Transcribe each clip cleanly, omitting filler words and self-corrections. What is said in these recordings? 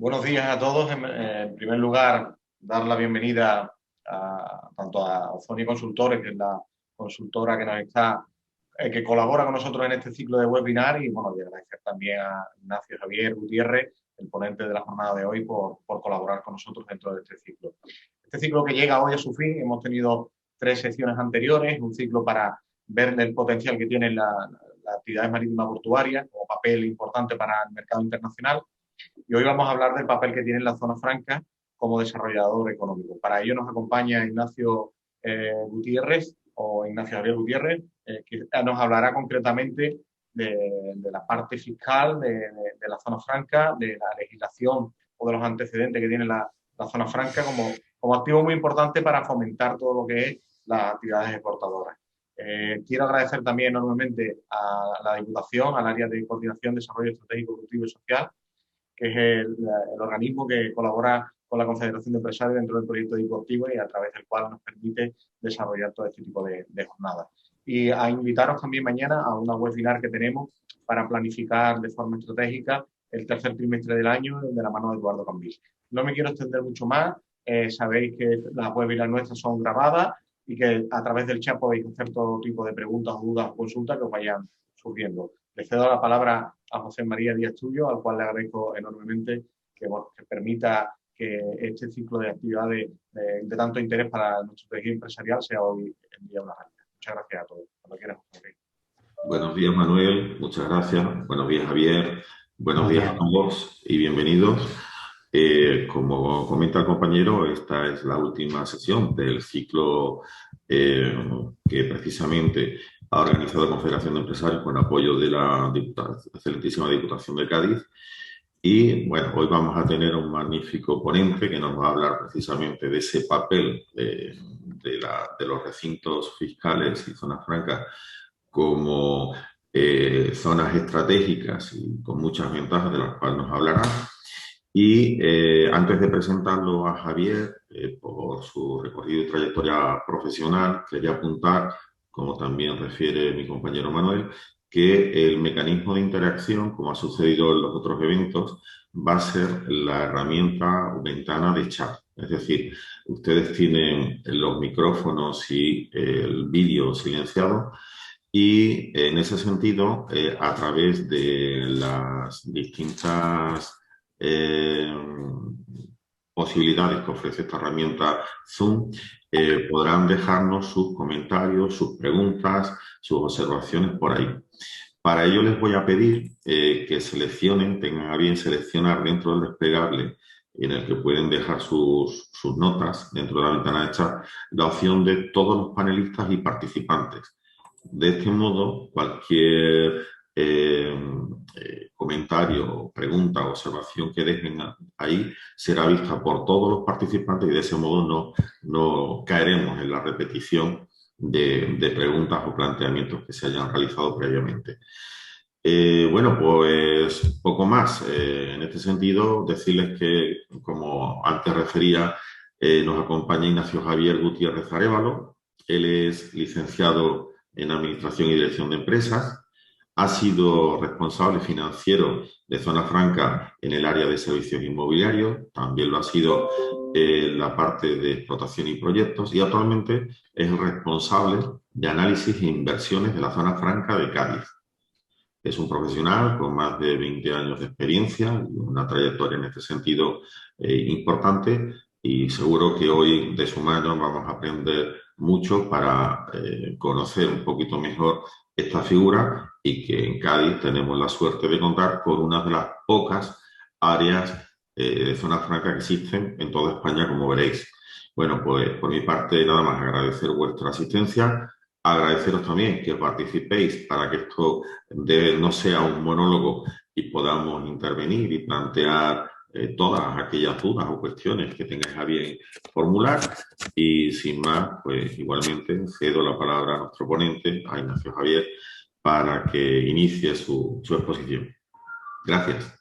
Buenos días a todos. En primer lugar, dar la bienvenida tanto a Ozonia Consultores, que es la consultora que colabora con nosotros en este ciclo de webinar, y bueno, y agradecer también a Ignacio Javier Gutiérrez, el ponente de la jornada de hoy, por colaborar con nosotros dentro de este ciclo. Este ciclo que llega hoy a su fin, hemos tenido 3 sesiones anteriores, un ciclo para ver el potencial que tienen las actividades marítimas portuarias como papel importante para el mercado internacional. Y hoy vamos a hablar del papel que tiene la zona franca como desarrollador económico. Para ello nos acompaña Ignacio Gutiérrez, o Ignacio Javier Gutiérrez, que nos hablará concretamente de la parte fiscal de la zona franca, de la legislación o de los antecedentes que tiene la zona franca como activo muy importante para fomentar todo lo que es las actividades exportadoras. Quiero agradecer también enormemente a la Diputación, al área de coordinación, desarrollo estratégico, productivo y social, que es el organismo que colabora con la Confederación de Empresarios dentro del proyecto deportivo y a través del cual nos permite desarrollar todo este tipo de jornadas. Y a invitaros también mañana a una webinar que tenemos para planificar de forma estratégica el tercer trimestre del año de la mano de Eduardo Cambil. No me quiero extender mucho más. Sabéis que las webinars nuestras son grabadas y que a través del chat podéis hacer todo tipo de preguntas, dudas o consultas que os vayan surgiendo. Le cedo la palabra a José María Díaz Tullo, al cual le agradezco enormemente que permita que este ciclo de actividades de tanto interés para nuestro tejido empresarial sea hoy en día una realidad. Muchas gracias a todos. Cuando quieras, José. Buenos días, Manuel. Muchas gracias. Buenos días, Javier. Buenos días a todos y bienvenidos. Como comenta el compañero, esta es la última sesión del ciclo que precisamente ha organizado la Confederación de Empresarios con apoyo de la excelentísima Diputación de Cádiz. Y bueno, hoy vamos a tener un magnífico ponente que nos va a hablar precisamente de ese papel de los recintos fiscales y zonas francas como zonas estratégicas y con muchas ventajas de las cuales nos hablará. Y antes de presentarlo a Javier, por su recorrido y trayectoria profesional, quería apuntar, como también refiere mi compañero Manuel, que el mecanismo de interacción, como ha sucedido en los otros eventos, va a ser la herramienta o ventana de chat. Es decir, ustedes tienen los micrófonos y el vídeo silenciado, y en ese sentido, a través de las distintas eh, posibilidades que ofrece esta herramienta Zoom, podrán dejarnos sus comentarios, sus preguntas, sus observaciones por ahí. Para ello les voy a pedir que seleccionen, tengan a bien seleccionar dentro del desplegable en el que pueden dejar sus notas dentro de la ventana de chat, la opción de todos los panelistas y participantes. De este modo, cualquier comentario, pregunta o observación que dejen ahí será vista por todos los participantes y de ese modo no caeremos en la repetición de preguntas o planteamientos que se hayan realizado previamente. Bueno, pues poco más. En este sentido, decirles que, como antes refería, nos acompaña Ignacio Javier Gutiérrez Arévalo. Él es licenciado en Administración y Dirección de Empresas. Ha sido responsable financiero de Zona Franca en el área de servicios inmobiliarios. También lo ha sido en la parte de explotación y proyectos. Y actualmente es el responsable de análisis e inversiones de la Zona Franca de Cádiz. Es un profesional con más de 20 años de experiencia y una trayectoria en este sentido importante, y seguro que hoy de su mano vamos a aprender mucho para conocer un poquito mejor esta figura, y que en Cádiz tenemos la suerte de contar con una de las pocas áreas de zona franca que existen en toda España, como veréis. Bueno, pues por mi parte nada más, agradecer vuestra asistencia. Agradeceros también que participéis para que esto no sea un monólogo y podamos intervenir y plantear todas aquellas dudas o cuestiones que tengáis a bien formular. Y sin más, pues igualmente cedo la palabra a nuestro ponente, a Ignacio Javier, para que inicie su exposición. Gracias.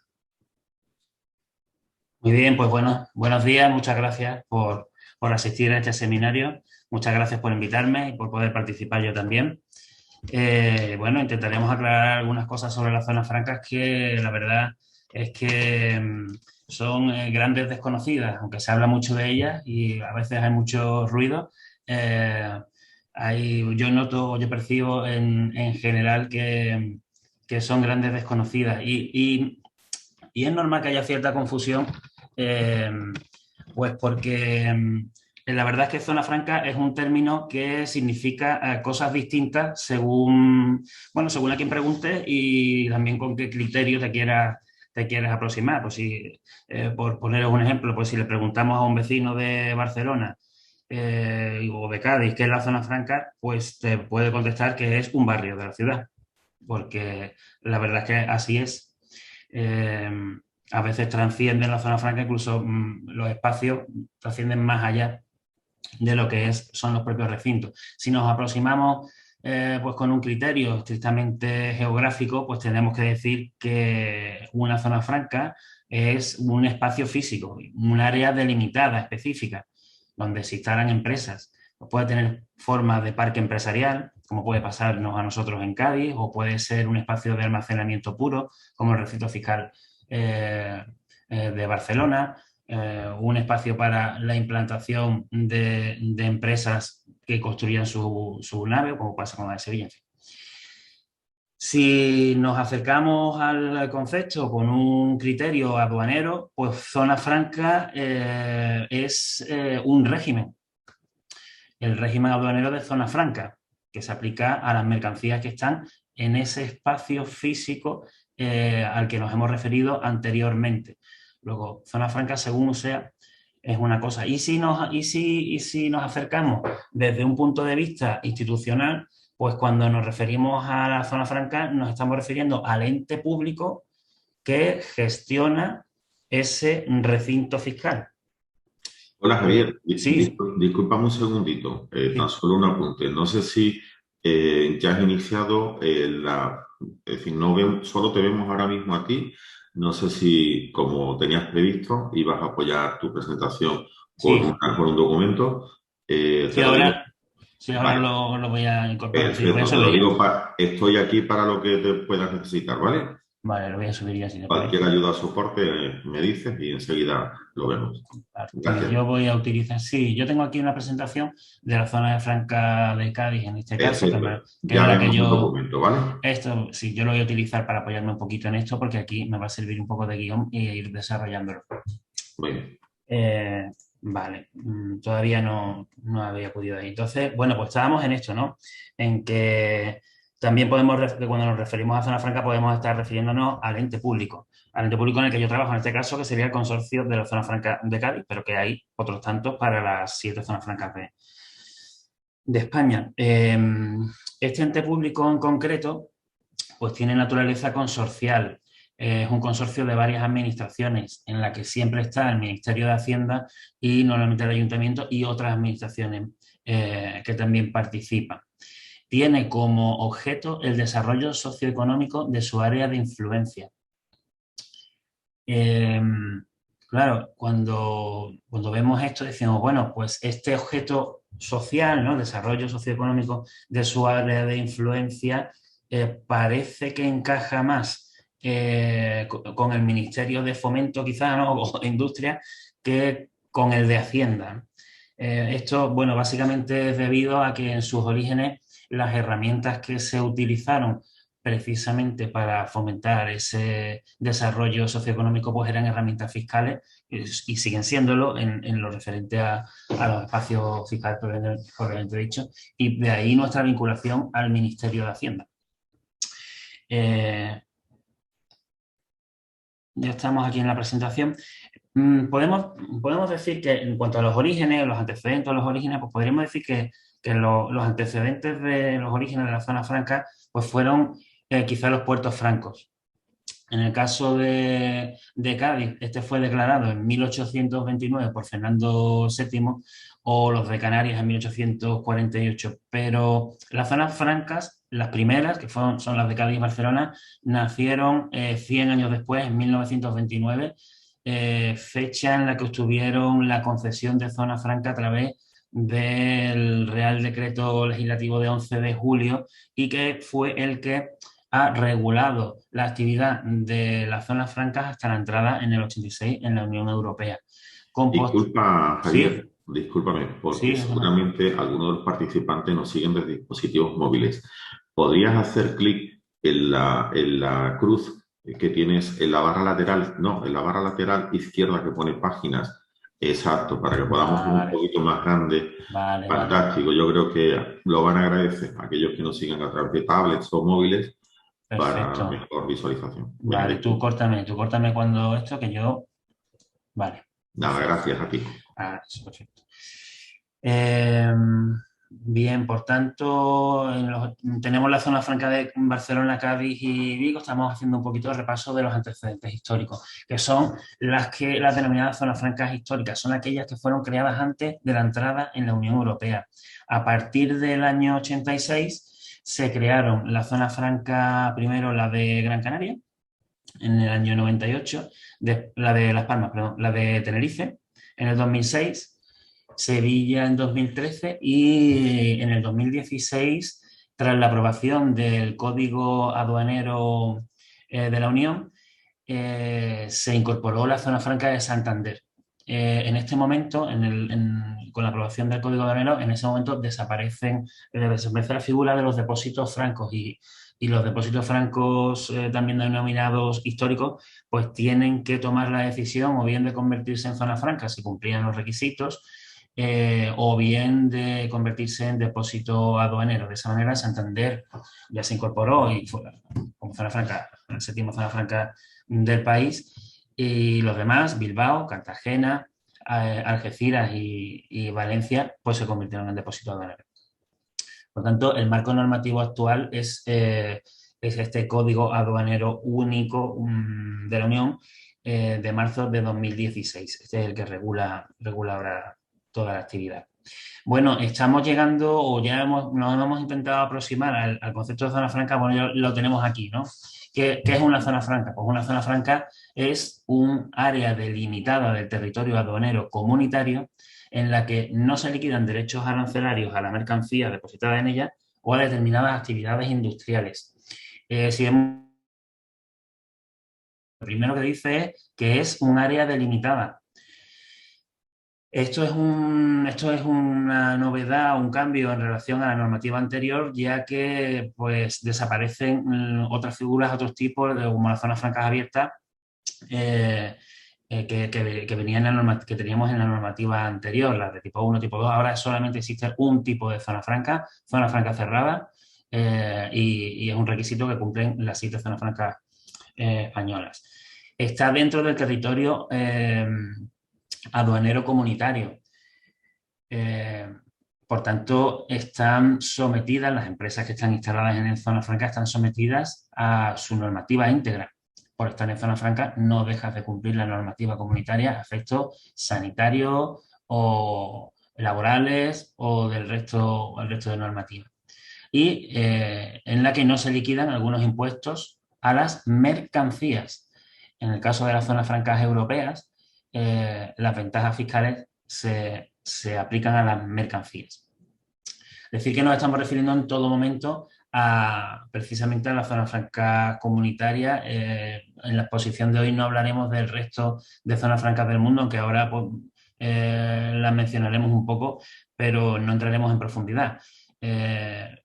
Muy bien, pues buenos días, muchas gracias por asistir a este seminario, muchas gracias por invitarme y por poder participar yo también. Bueno, intentaremos aclarar algunas cosas sobre las zonas francas que, la verdad, es que son grandes desconocidas, aunque se habla mucho de ellas y a veces hay mucho ruido. eh, yo percibo en general que son grandes desconocidas y es normal que haya cierta confusión, eh, pues porque la verdad es que zona franca es un término que significa cosas distintas según, bueno, según a quien pregunte y también con qué criterio te quieras aproximar. Pues si, por poneros un ejemplo, pues si le preguntamos a un vecino de Barcelona o de Cádiz, ¿qué es la zona franca? Pues te puede contestar que es un barrio de la ciudad, porque la verdad es que así es. Eh, a veces trascienden la zona franca, incluso los espacios trascienden más allá de lo que son los propios recintos. Si nos aproximamos pues con un criterio estrictamente geográfico, pues tenemos que decir que una zona franca es un espacio físico, un área delimitada, específica, donde se instalan empresas. Puede tener forma de parque empresarial, como puede pasarnos a nosotros en Cádiz, o puede ser un espacio de almacenamiento puro, como el recinto fiscal de Barcelona, un espacio para la implantación de empresas que construyan su nave, como pasa con la de Sevilla. En fin. Si nos acercamos al concepto con un criterio aduanero, pues zona franca es un régimen, el régimen aduanero de zona franca, que se aplica a las mercancías que están en ese espacio físico al que nos hemos referido anteriormente. Luego, zona franca, según sea, es una cosa. Y si nos acercamos desde un punto de vista institucional, pues cuando nos referimos a la zona franca, nos estamos refiriendo al ente público que gestiona ese recinto fiscal. Hola Javier, Sí. discúlpame un segundito, tan Sí. solo un apunte. No sé si ya has iniciado es decir, solo te vemos ahora mismo a ti. No sé si, como tenías previsto, ibas a apoyar tu presentación con Sí. con un documento. Sí, Te lo digo. ahora Vale, lo voy a incorporar. Sí, lo voy a perfecto, te lo subir ya. digo, estoy aquí para lo que te puedas necesitar, ¿vale? Vale, lo voy a subir ya si te Cualquier parece. ayuda o soporte me dices y enseguida lo vemos. Y Gracias. yo voy a utilizar, sí, yo tengo aquí una presentación de la zona de Franca de Cádiz, en este caso, Perfecto. que es Ya la que vemos el documento, ¿vale? esto, sí, yo lo voy a utilizar para apoyarme un poquito en esto, porque aquí me va a servir un poco de guión y ir desarrollándolo. Muy bien. Vale, todavía no había acudido ahí. Entonces, bueno, pues estábamos en esto, ¿no? En que también que cuando nos referimos a zona franca podemos estar refiriéndonos al ente público en el que yo trabajo, en este caso, que sería el consorcio de la zona franca de Cádiz, pero que hay otros tantos para las 7 zonas francas de España. Este ente público en concreto, pues tiene naturaleza consorcial. Es un consorcio de varias administraciones en la que siempre está el Ministerio de Hacienda y normalmente el Ayuntamiento y otras administraciones que también participan. Tiene como objeto el desarrollo socioeconómico de su área de influencia. Claro, cuando vemos esto decimos, bueno, pues este objeto social, ¿no? Desarrollo socioeconómico de su área de influencia, parece que encaja más con el Ministerio de Fomento, quizá, ¿no? O de Industria, que con el de Hacienda. Esto, bueno, básicamente es debido a que en sus orígenes las herramientas que se utilizaron precisamente para fomentar ese desarrollo socioeconómico, pues eran herramientas fiscales y siguen siéndolo en lo referente a los espacios fiscales propiamente dicho, y de ahí nuestra vinculación al Ministerio de Hacienda. Ya estamos aquí en la presentación. Podemos decir que en cuanto a los orígenes, los antecedentes de los orígenes, pues podríamos decir que los antecedentes de los orígenes de la zona franca pues fueron quizá los puertos francos. En el caso de Cádiz, este fue declarado en 1829 por Fernando VII, o los de Canarias en 1848, pero las zonas francas, las primeras, que son las de Cádiz y Barcelona, nacieron 100 años después, en 1929, fecha en la que obtuvieron la concesión de zona franca a través del Real Decreto Legislativo de 11 de julio y que fue el que ha regulado la actividad de las zonas francas hasta la entrada en el 86 en la Unión Europea. Disculpa, Sí, Javier, discúlpame, porque sí, seguramente algunos de los participantes nos siguen desde dispositivos móviles. ¿Podrías hacer clic en la cruz que tienes en la barra lateral? No, en la barra lateral izquierda que pone páginas. Exacto, para que podamos ver un vale, poquito más grande. vale, vale. Fantástico, yo creo que lo van a agradecer aquellos que nos sigan a través de tablets o móviles para Perfecto. mejor visualización. Venga, Vale, disculpa. tú córtame cuando esto, que yo... Vale, Nada, perfecto. gracias a ti. Ah, sí, perfecto. Eh, bien, por tanto, tenemos la zona franca de Barcelona, Cádiz y Vigo. Estamos haciendo un poquito de repaso de los antecedentes históricos, que son las denominadas zonas francas históricas, son aquellas que fueron creadas antes de la entrada en la Unión Europea. A partir del año 86 se crearon la zona franca, primero la de Gran Canaria, en el año 98, la de Las Palmas, perdón, la de Tenerife en el 2006, Sevilla en 2013 y en el 2016, tras la aprobación del Código Aduanero de la Unión, se incorporó la zona franca de Santander. En este momento, con la aprobación del Código Aduanero, en ese momento desaparece la figura de los depósitos francos y los depósitos francos, también denominados históricos, pues tienen que tomar la decisión o bien de convertirse en zona franca si cumplían los requisitos, o bien de convertirse en depósito aduanero. De esa manera, Santander ya se incorporó y fue como zona franca, la séptima zona franca del país, y los demás, Bilbao, Cartagena, Algeciras y Valencia, pues se convirtieron en depósito aduanero. Por tanto, el marco normativo actual es este Código Aduanero Único de la Unión, de marzo de 2016. Este es el que regula ahora toda la actividad. Bueno, estamos llegando, o ya nos hemos intentado aproximar al concepto de zona franca. Bueno, ya lo tenemos aquí, ¿no? ¿Qué es una zona franca? Pues una zona franca es un área delimitada del territorio aduanero comunitario en la que no se liquidan derechos arancelarios a la mercancía depositada en ella o a determinadas actividades industriales. Si vemos, lo primero que dice es que es un área delimitada. Esto es una novedad, un cambio en relación a la normativa anterior, ya que pues desaparecen otras figuras, otros tipos, como las zonas francas abiertas, eh, que venían que teníamos en la normativa anterior, las de tipo 1, tipo 2. Ahora solamente existe un tipo de zona franca cerrada, y es un requisito que cumplen las 7 zonas francas españolas. Está dentro del territorio aduanero comunitario. Por tanto, están sometidas, las empresas que están instaladas en zona franca están sometidas a su normativa íntegra. Por estar en zona franca no dejas de cumplir la normativa comunitaria a efectos sanitarios o laborales o el resto de normativas. Y en la que no se liquidan algunos impuestos a las mercancías. En el caso de las zonas francas europeas, las ventajas fiscales se aplican a las mercancías. Es decir, que nos estamos refiriendo en todo momento precisamente a la zona franca comunitaria. En la exposición de hoy no hablaremos del resto de zonas francas del mundo, aunque ahora pues, las mencionaremos un poco, pero no entraremos en profundidad.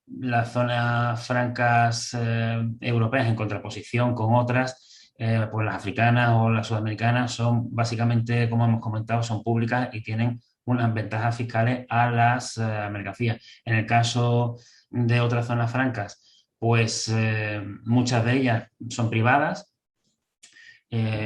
Las zonas francas europeas, en contraposición con otras, pues las africanas o las sudamericanas, son básicamente, como hemos comentado, son públicas y tienen unas ventajas fiscales a las mercancías. En el caso de otras zonas francas, pues muchas de ellas son privadas.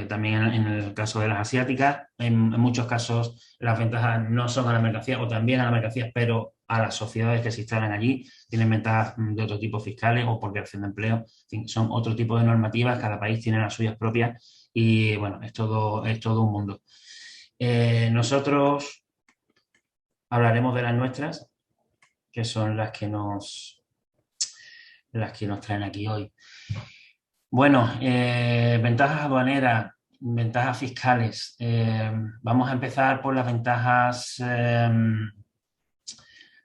También en el caso de las asiáticas, en muchos casos las ventajas no son a la mercancía o también a la mercancía, pero a las sociedades que se instalan allí tienen ventajas de otro tipo fiscales o por creación de empleo. En fin, son otro tipo de normativas, cada país tiene las suyas propias y bueno, es todo un mundo. Nosotros hablaremos de las nuestras, que son las que nos traen aquí hoy. Bueno, ventajas aduaneras, ventajas fiscales. Vamos a empezar por las ventajas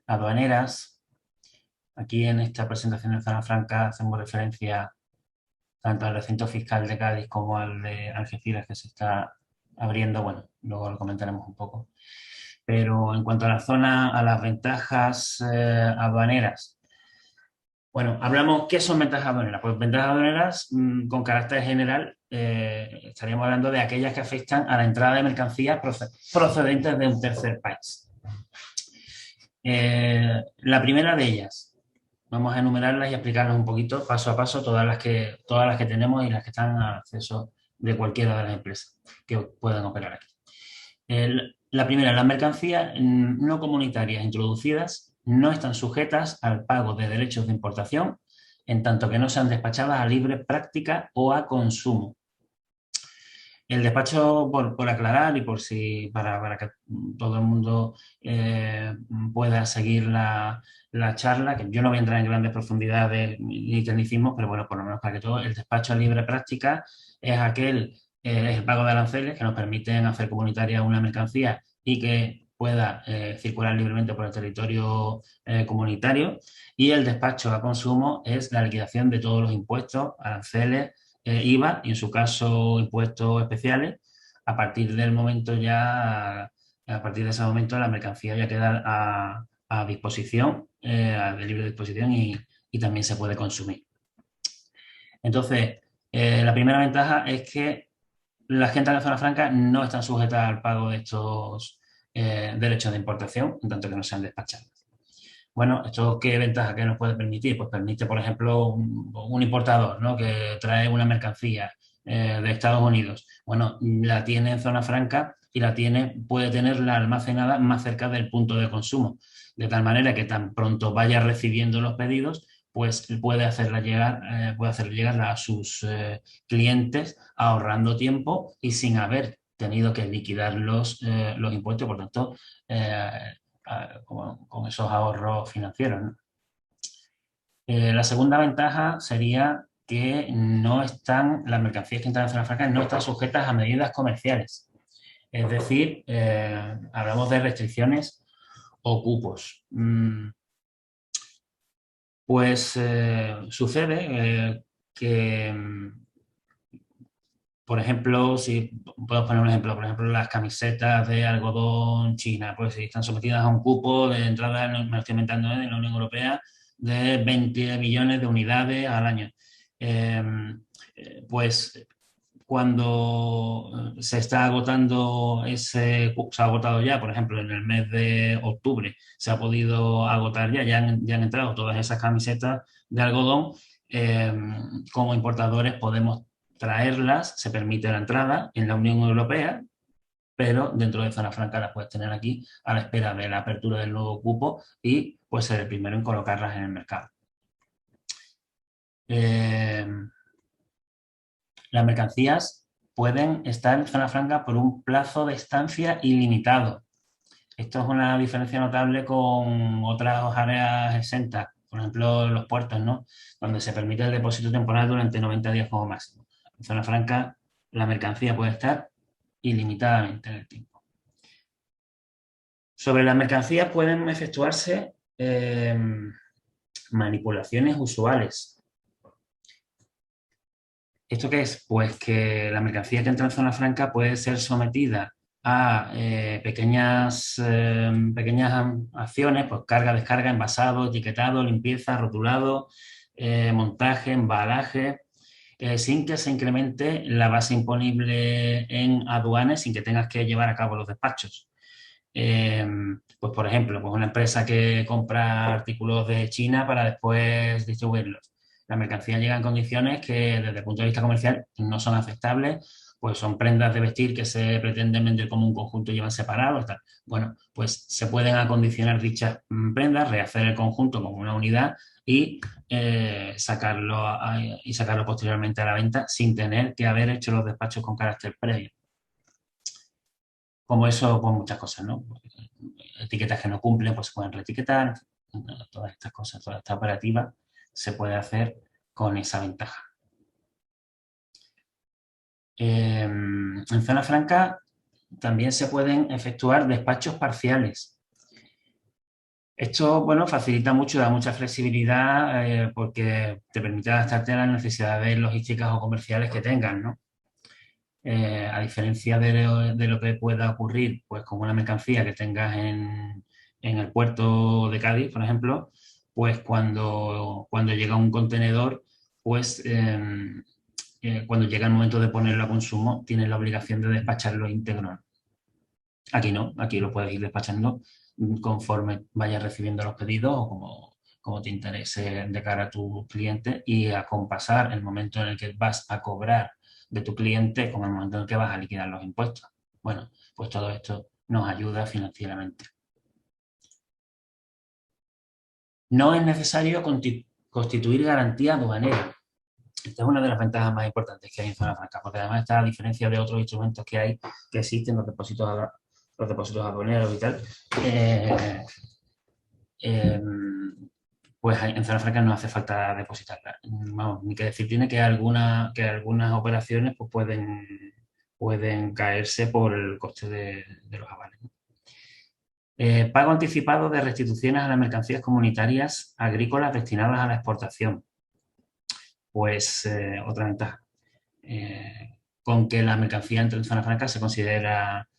aduaneras. Aquí en esta presentación de zona franca hacemos referencia tanto al recinto fiscal de Cádiz como al de Algeciras, que se está abriendo. Bueno, luego lo comentaremos un poco. Pero en cuanto a la zona, a las ventajas aduaneras, bueno, hablamos, ¿qué son ventajas aduaneras? Pues ventajas aduaneras, con carácter general, estaríamos hablando de aquellas que afectan a la entrada de mercancías procedentes de un tercer país. La primera de ellas, vamos a enumerarlas y explicarlas un poquito, paso a paso, todas las que tenemos y las que están al acceso de cualquiera de las empresas que puedan operar aquí. La primera, las mercancías no comunitarias introducidas no están sujetas al pago de derechos de importación en tanto que no sean despachadas a libre práctica o a consumo. El despacho, por aclarar y para que todo el mundo pueda seguir la charla, que yo no voy a entrar en grandes profundidades ni tecnicismos, pero bueno, por lo menos para que todo, el despacho a libre práctica es es el pago de aranceles que nos permiten hacer comunitaria una mercancía y que pueda circular libremente por el territorio comunitario, y el despacho a consumo es la liquidación de todos los impuestos, aranceles, IVA y en su caso impuestos especiales. A partir del momento a partir de ese momento la mercancía ya queda a disposición, de libre disposición, y también se puede consumir. Entonces, la primera ventaja es que las que entran en la zona franca no están sujetas al pago de estos derechos de importación, en tanto que no sean despachados. Bueno, ¿esto qué ventaja que nos puede permitir? Pues permite, por ejemplo, un importador, ¿no?, que trae una mercancía de Estados Unidos. Bueno, la tiene en zona franca y puede tenerla almacenada más cerca del punto de consumo, de tal manera que tan pronto vaya recibiendo los pedidos, pues puede hacerla llegar a sus clientes ahorrando tiempo y sin haber tenido que liquidar los impuestos. Por tanto, con esos ahorros financieros, ¿no? La segunda ventaja sería que las mercancías que entran en zona franca no están sujetas a medidas comerciales. Es decir, hablamos de restricciones o cupos. Pues sucede que, por ejemplo, si puedo poner un ejemplo, por ejemplo, las camisetas de algodón china, pues si están sometidas a un cupo de entrada, me lo estoy inventando, en la Unión Europea, de 20 millones de unidades al año. Pues cuando se está agotando se ha agotado ya, por ejemplo, en el mes de octubre, se ha podido agotar ya han entrado todas esas camisetas de algodón. Como importadores podemos traerlas, se permite la entrada en la Unión Europea, pero dentro de zona franca las puedes tener aquí a la espera de la apertura del nuevo cupo y pues ser el primero en colocarlas en el mercado. Las mercancías pueden estar en zona franca por un plazo de estancia ilimitado. Esto es una diferencia notable con otras áreas exentas, por ejemplo, los puertos, ¿no?, donde se permite el depósito temporal durante 90 días como máximo. En zona franca, la mercancía puede estar ilimitadamente en el tiempo. Sobre las mercancías pueden efectuarse manipulaciones usuales. ¿Esto qué es? Pues que la mercancía que entra en zona franca puede ser sometida a pequeñas acciones, pues carga, descarga, envasado, etiquetado, limpieza, rotulado, montaje, embalaje, sin que se incremente la base imponible en aduanas, sin que tengas que llevar a cabo los despachos. Pues por ejemplo, pues una empresa que compra artículos de China para después distribuirlos. La mercancía llega en condiciones que desde el punto de vista comercial no son aceptables, pues son prendas de vestir que se pretenden vender como un conjunto y llevan separados. Tal. Bueno, pues se pueden acondicionar dichas prendas, rehacer el conjunto como una unidad y sacarlo posteriormente a la venta sin tener que haber hecho los despachos con carácter previo. Como eso, pues muchas cosas, ¿no? Etiquetas que no cumplen, pues se pueden reetiquetar. Todas estas cosas, toda esta operativa se puede hacer con esa ventaja. En zona franca también se pueden efectuar despachos parciales. Esto, bueno, facilita mucho, da mucha flexibilidad porque te permite adaptarte a las necesidades logísticas o comerciales que tengas, ¿no? A diferencia de lo que pueda ocurrir pues con una mercancía que tengas en el puerto de Cádiz, por ejemplo, pues cuando llega un contenedor, pues cuando llega el momento de ponerlo a consumo, tienes la obligación de despacharlo íntegro. Aquí no, aquí lo puedes ir despachando conforme vayas recibiendo los pedidos o como te interese de cara a tu cliente y a compasar el momento en el que vas a cobrar de tu cliente con el momento en el que vas a liquidar los impuestos. Bueno, pues todo esto nos ayuda financieramente. No es necesario constituir garantía aduanera. Esta es una de las ventajas más importantes que hay en zona franca, porque además está a diferencia de otros instrumentos que hay, que existen, los depósitos aduaneros y tal, pues en zona franca no hace falta depositarla. Vamos, ni que decir tiene que algunas operaciones pues pueden caerse por el coste de los avales. Pago anticipado de restituciones a las mercancías comunitarias agrícolas destinadas a la exportación. Pues otra ventaja. Con que la mercancía entre en zona franca se considera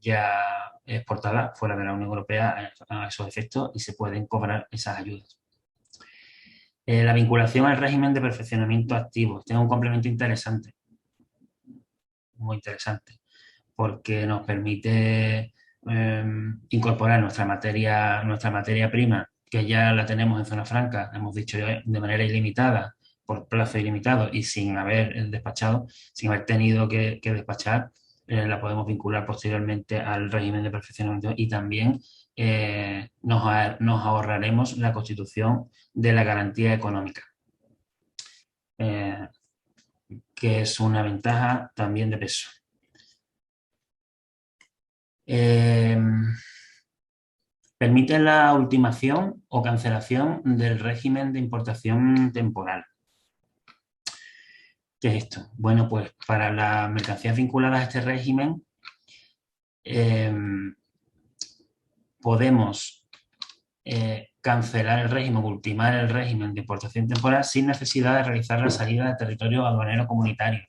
ya exportada fuera de la Unión Europea a esos efectos y se pueden cobrar esas ayudas. La vinculación al régimen de perfeccionamiento activo. Este es un complemento interesante, muy interesante, porque nos permite incorporar nuestra materia prima, que ya la tenemos en zona franca, hemos dicho de manera ilimitada, por plazo ilimitado y sin haber despachado, sin haber tenido que despachar, la podemos vincular posteriormente al régimen de perfeccionamiento y también nos ahorraremos la constitución de la garantía económica, que es una ventaja también de peso. Permite la ultimación o cancelación del régimen de importación temporal. ¿Qué es esto? Bueno, pues para las mercancías vinculadas a este régimen podemos cancelar el régimen, ultimar el régimen de importación temporal sin necesidad de realizar la salida del territorio aduanero comunitario.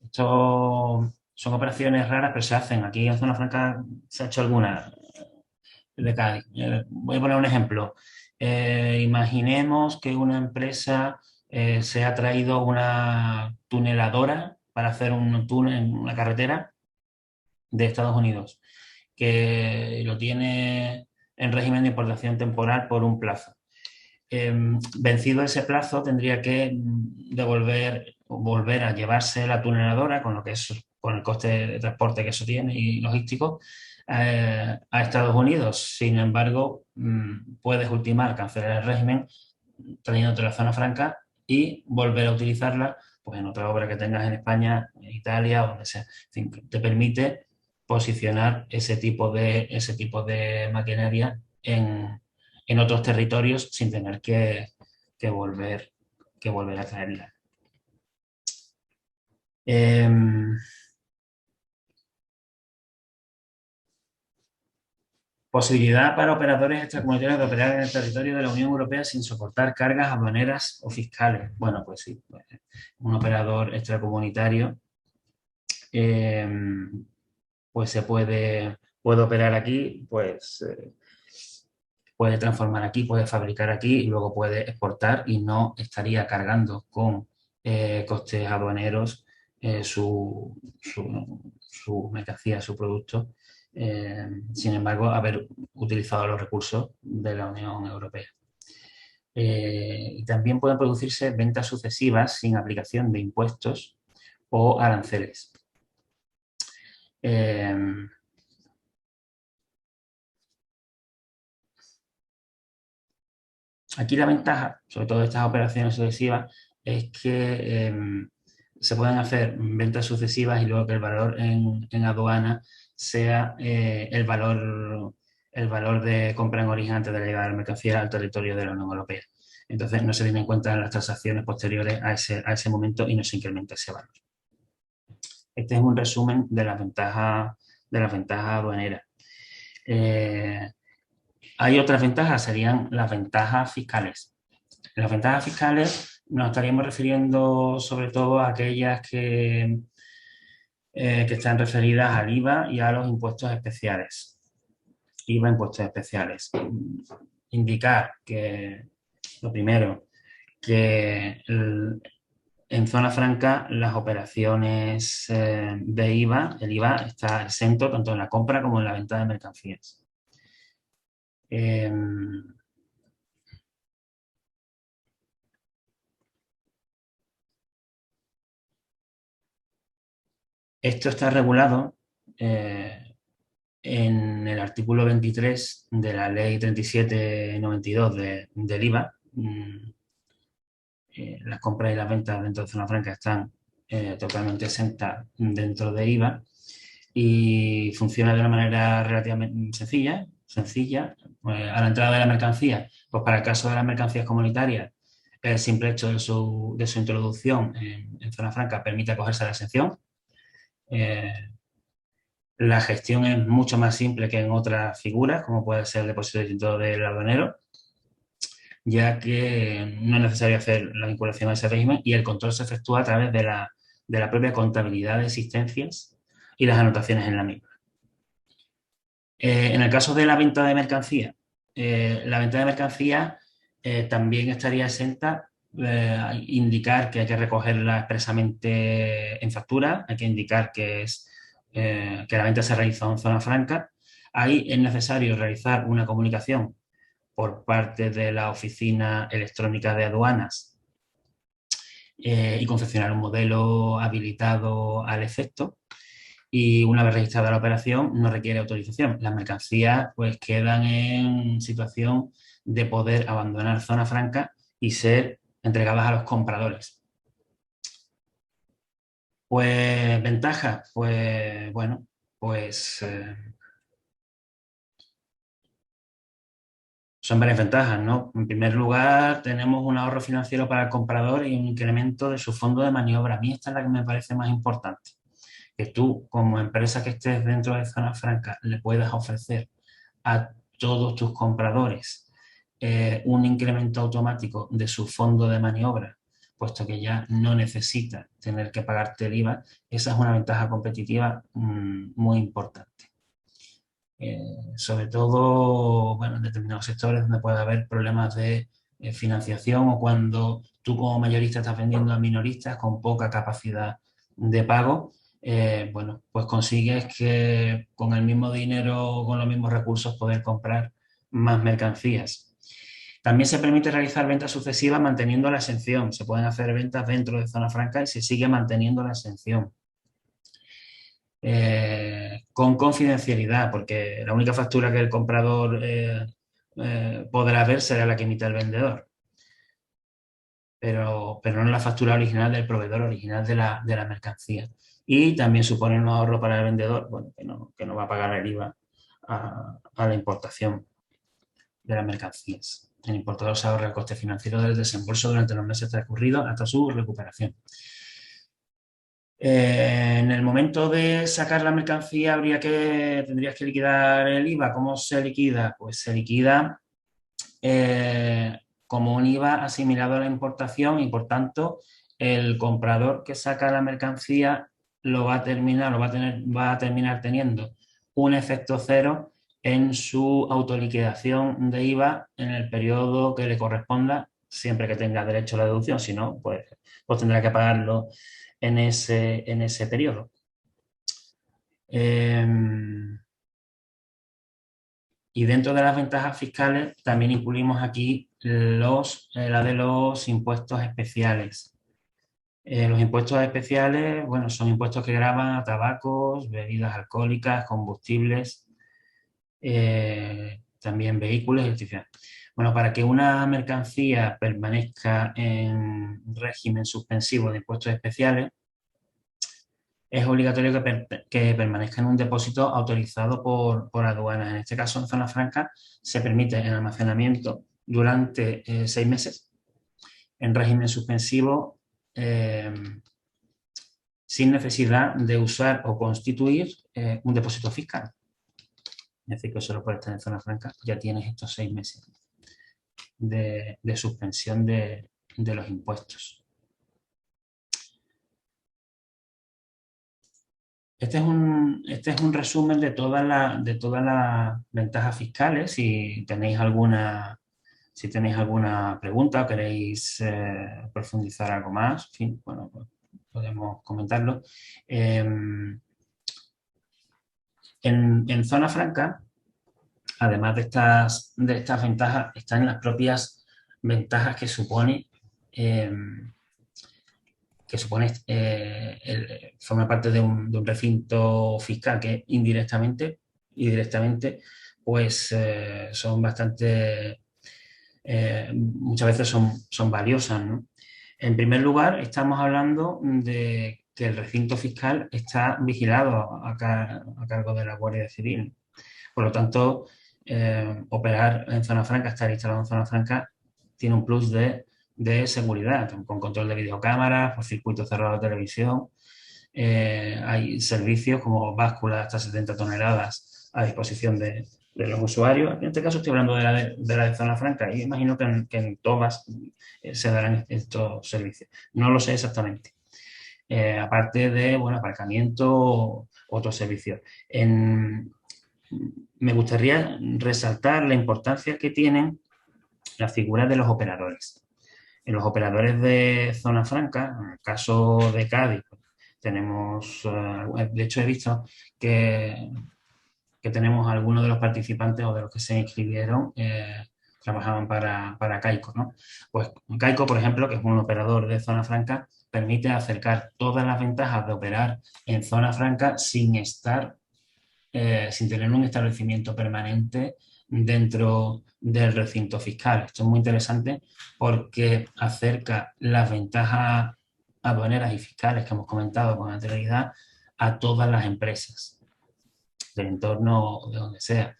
Esto son operaciones raras, pero se hacen. Aquí en Zona Franca se ha hecho alguna de Cádiz. Voy a poner un ejemplo. Imaginemos que una empresa se ha traído una tuneladora para hacer un túnel en una carretera de Estados Unidos, que lo tiene en régimen de importación temporal por un plazo. Vencido ese plazo, tendría que volver a llevarse la tuneladora con el coste de transporte que eso tiene y logístico a Estados Unidos. Sin embargo, puedes ultimar, cancelar el régimen trayéndote la zona franca y volver a utilizarla pues, en otra obra que tengas en España, en Italia, o donde sea. En fin, te permite posicionar ese tipo de maquinaria en otros territorios sin tener que volver a traerla. Posibilidad para operadores extracomunitarios de operar en el territorio de la Unión Europea sin soportar cargas aduaneras o fiscales. Bueno, pues sí, un operador extracomunitario pues se puede operar aquí, pues puede transformar aquí, puede fabricar aquí y luego puede exportar y no estaría cargando con costes aduaneros su mercancía, su producto, sin embargo, haber utilizado los recursos de la Unión Europea. Y también pueden producirse ventas sucesivas sin aplicación de impuestos o aranceles. Aquí la ventaja, sobre todo de estas operaciones sucesivas, es que se pueden hacer ventas sucesivas y luego que el valor en aduana sea el valor de compra en origen antes de la llegada de la mercancía al territorio de la Unión Europea. Entonces no se tiene en cuenta en las transacciones posteriores a ese momento y no se incrementa ese valor. Este es un resumen de las ventajas aduaneras. Hay otras ventajas, serían las ventajas fiscales. Las ventajas fiscales nos estaríamos refiriendo sobre todo a aquellas que están referidas al IVA y a los impuestos especiales. IVA, impuestos especiales. Indicar que, lo primero, que en zona franca las operaciones de IVA, el IVA está exento tanto en la compra como en la venta de mercancías. Esto está regulado en el artículo 23 de la Ley 3792 del IVA. Las compras y las ventas dentro de zona franca están totalmente exentas dentro de IVA y funciona de una manera relativamente sencilla. A la entrada de la mercancía, pues para el caso de las mercancías comunitarias, el simple hecho de su introducción en zona franca permite acogerse a la exención. La gestión es mucho más simple que en otras figuras, como puede ser el depósito distinto del aduanero, ya que no es necesario hacer la vinculación a ese régimen y el control se efectúa a través de la propia contabilidad de existencias y las anotaciones en la misma. En el caso de la venta de mercancía, también estaría exenta. Indicar que hay que recogerla expresamente en factura, hay que indicar que la venta se realizó en zona franca. Ahí es necesario realizar una comunicación por parte de la Oficina Electrónica de Aduanas y confeccionar un modelo habilitado al efecto. Y una vez registrada la operación, no requiere autorización. Las mercancías pues quedan en situación de poder abandonar zona franca y ser entregadas a los compradores. Pues ventajas, pues bueno, pues son varias ventajas, ¿no? En primer lugar, tenemos un ahorro financiero para el comprador y un incremento de su fondo de maniobra. A mí esta es la que me parece más importante. Que tú, como empresa que estés dentro de zona franca, le puedas ofrecer a todos tus compradores un incremento automático de su fondo de maniobra, puesto que ya no necesita tener que pagarte el IVA. Esa es una ventaja competitiva muy importante. Sobre todo, bueno, en determinados sectores donde puede haber problemas de financiación o cuando tú como mayorista estás vendiendo a minoristas con poca capacidad de pago, bueno, pues consigues que con el mismo dinero, con los mismos recursos, poder comprar más mercancías. También se permite realizar ventas sucesivas manteniendo la exención. Se pueden hacer ventas dentro de zona franca y se sigue manteniendo la exención. Con confidencialidad, porque la única factura que el comprador podrá ver será la que emite el vendedor. Pero no la factura original del proveedor original de la mercancía. Y también supone un ahorro para el vendedor, bueno, que no va a pagar el IVA a la importación de las mercancías. El importador se ahorra el coste financiero del desembolso durante los meses transcurridos hasta su recuperación. En el momento de sacar la mercancía tendrías que liquidar el IVA. ¿Cómo se liquida? Pues se liquida como un IVA asimilado a la importación y, por tanto, el comprador que saca la mercancía va a terminar teniendo un efecto cero en su autoliquidación de IVA en el periodo que le corresponda, siempre que tenga derecho a la deducción. Si no, pues tendrá que pagarlo en ese periodo. Y dentro de las ventajas fiscales también incluimos aquí la de los impuestos especiales. Los impuestos especiales, bueno, son impuestos que gravan a tabacos, bebidas alcohólicas, combustibles, también vehículos y electricidad. Bueno, para que una mercancía permanezca en régimen suspensivo de impuestos especiales, es obligatorio que permanezca en un depósito autorizado por aduanas. En este caso, en zona franca, se permite el almacenamiento durante 6 meses en régimen suspensivo sin necesidad de usar o constituir un depósito fiscal. es decir, que solo por estar en zona franca ya tienes estos 6 meses de suspensión de los impuestos. Este es un resumen de todas las ventajas fiscales. Si tenéis alguna pregunta o queréis profundizar algo más, en fin, bueno, pues podemos comentarlo. En zona franca, además de estas ventajas, están las propias ventajas que supone forma parte de un recinto fiscal que indirectamente y directamente pues son bastante, muchas veces son valiosas, ¿no? En primer lugar, estamos hablando de que el recinto fiscal está vigilado a cargo de la Guardia Civil. Por lo tanto, operar en zona franca, estar instalado en zona franca, tiene un plus de seguridad, con control de videocámaras, por circuito cerrado de televisión. Hay servicios como básculas hasta 70 toneladas a disposición de los usuarios. En este caso estoy hablando de la zona franca y imagino que en todas se darán estos servicios. No lo sé exactamente. Aparte de, bueno, aparcamiento, otros servicios. Me gustaría resaltar la importancia que tienen las figuras de los operadores. En los operadores de zona franca, en el caso de Cádiz, tenemos, de hecho he visto que tenemos algunos de los participantes o de los que se inscribieron trabajaban para Caico, ¿no? Pues Caico, por ejemplo, que es un operador de zona franca, permite acercar todas las ventajas de operar en zona franca sin tener un establecimiento permanente dentro del recinto fiscal. Esto es muy interesante porque acerca las ventajas aduaneras y fiscales que hemos comentado con anterioridad a todas las empresas del entorno de donde sea.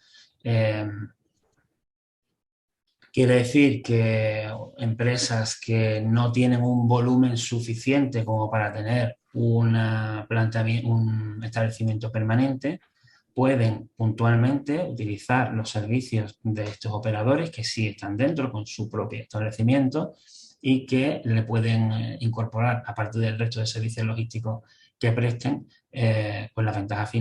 Quiere decir que empresas que no tienen un volumen suficiente como para tener un establecimiento permanente pueden puntualmente utilizar los servicios de estos operadores que sí están dentro con su propio establecimiento y que le pueden incorporar, aparte del resto de servicios logísticos que presten, pues las ventajas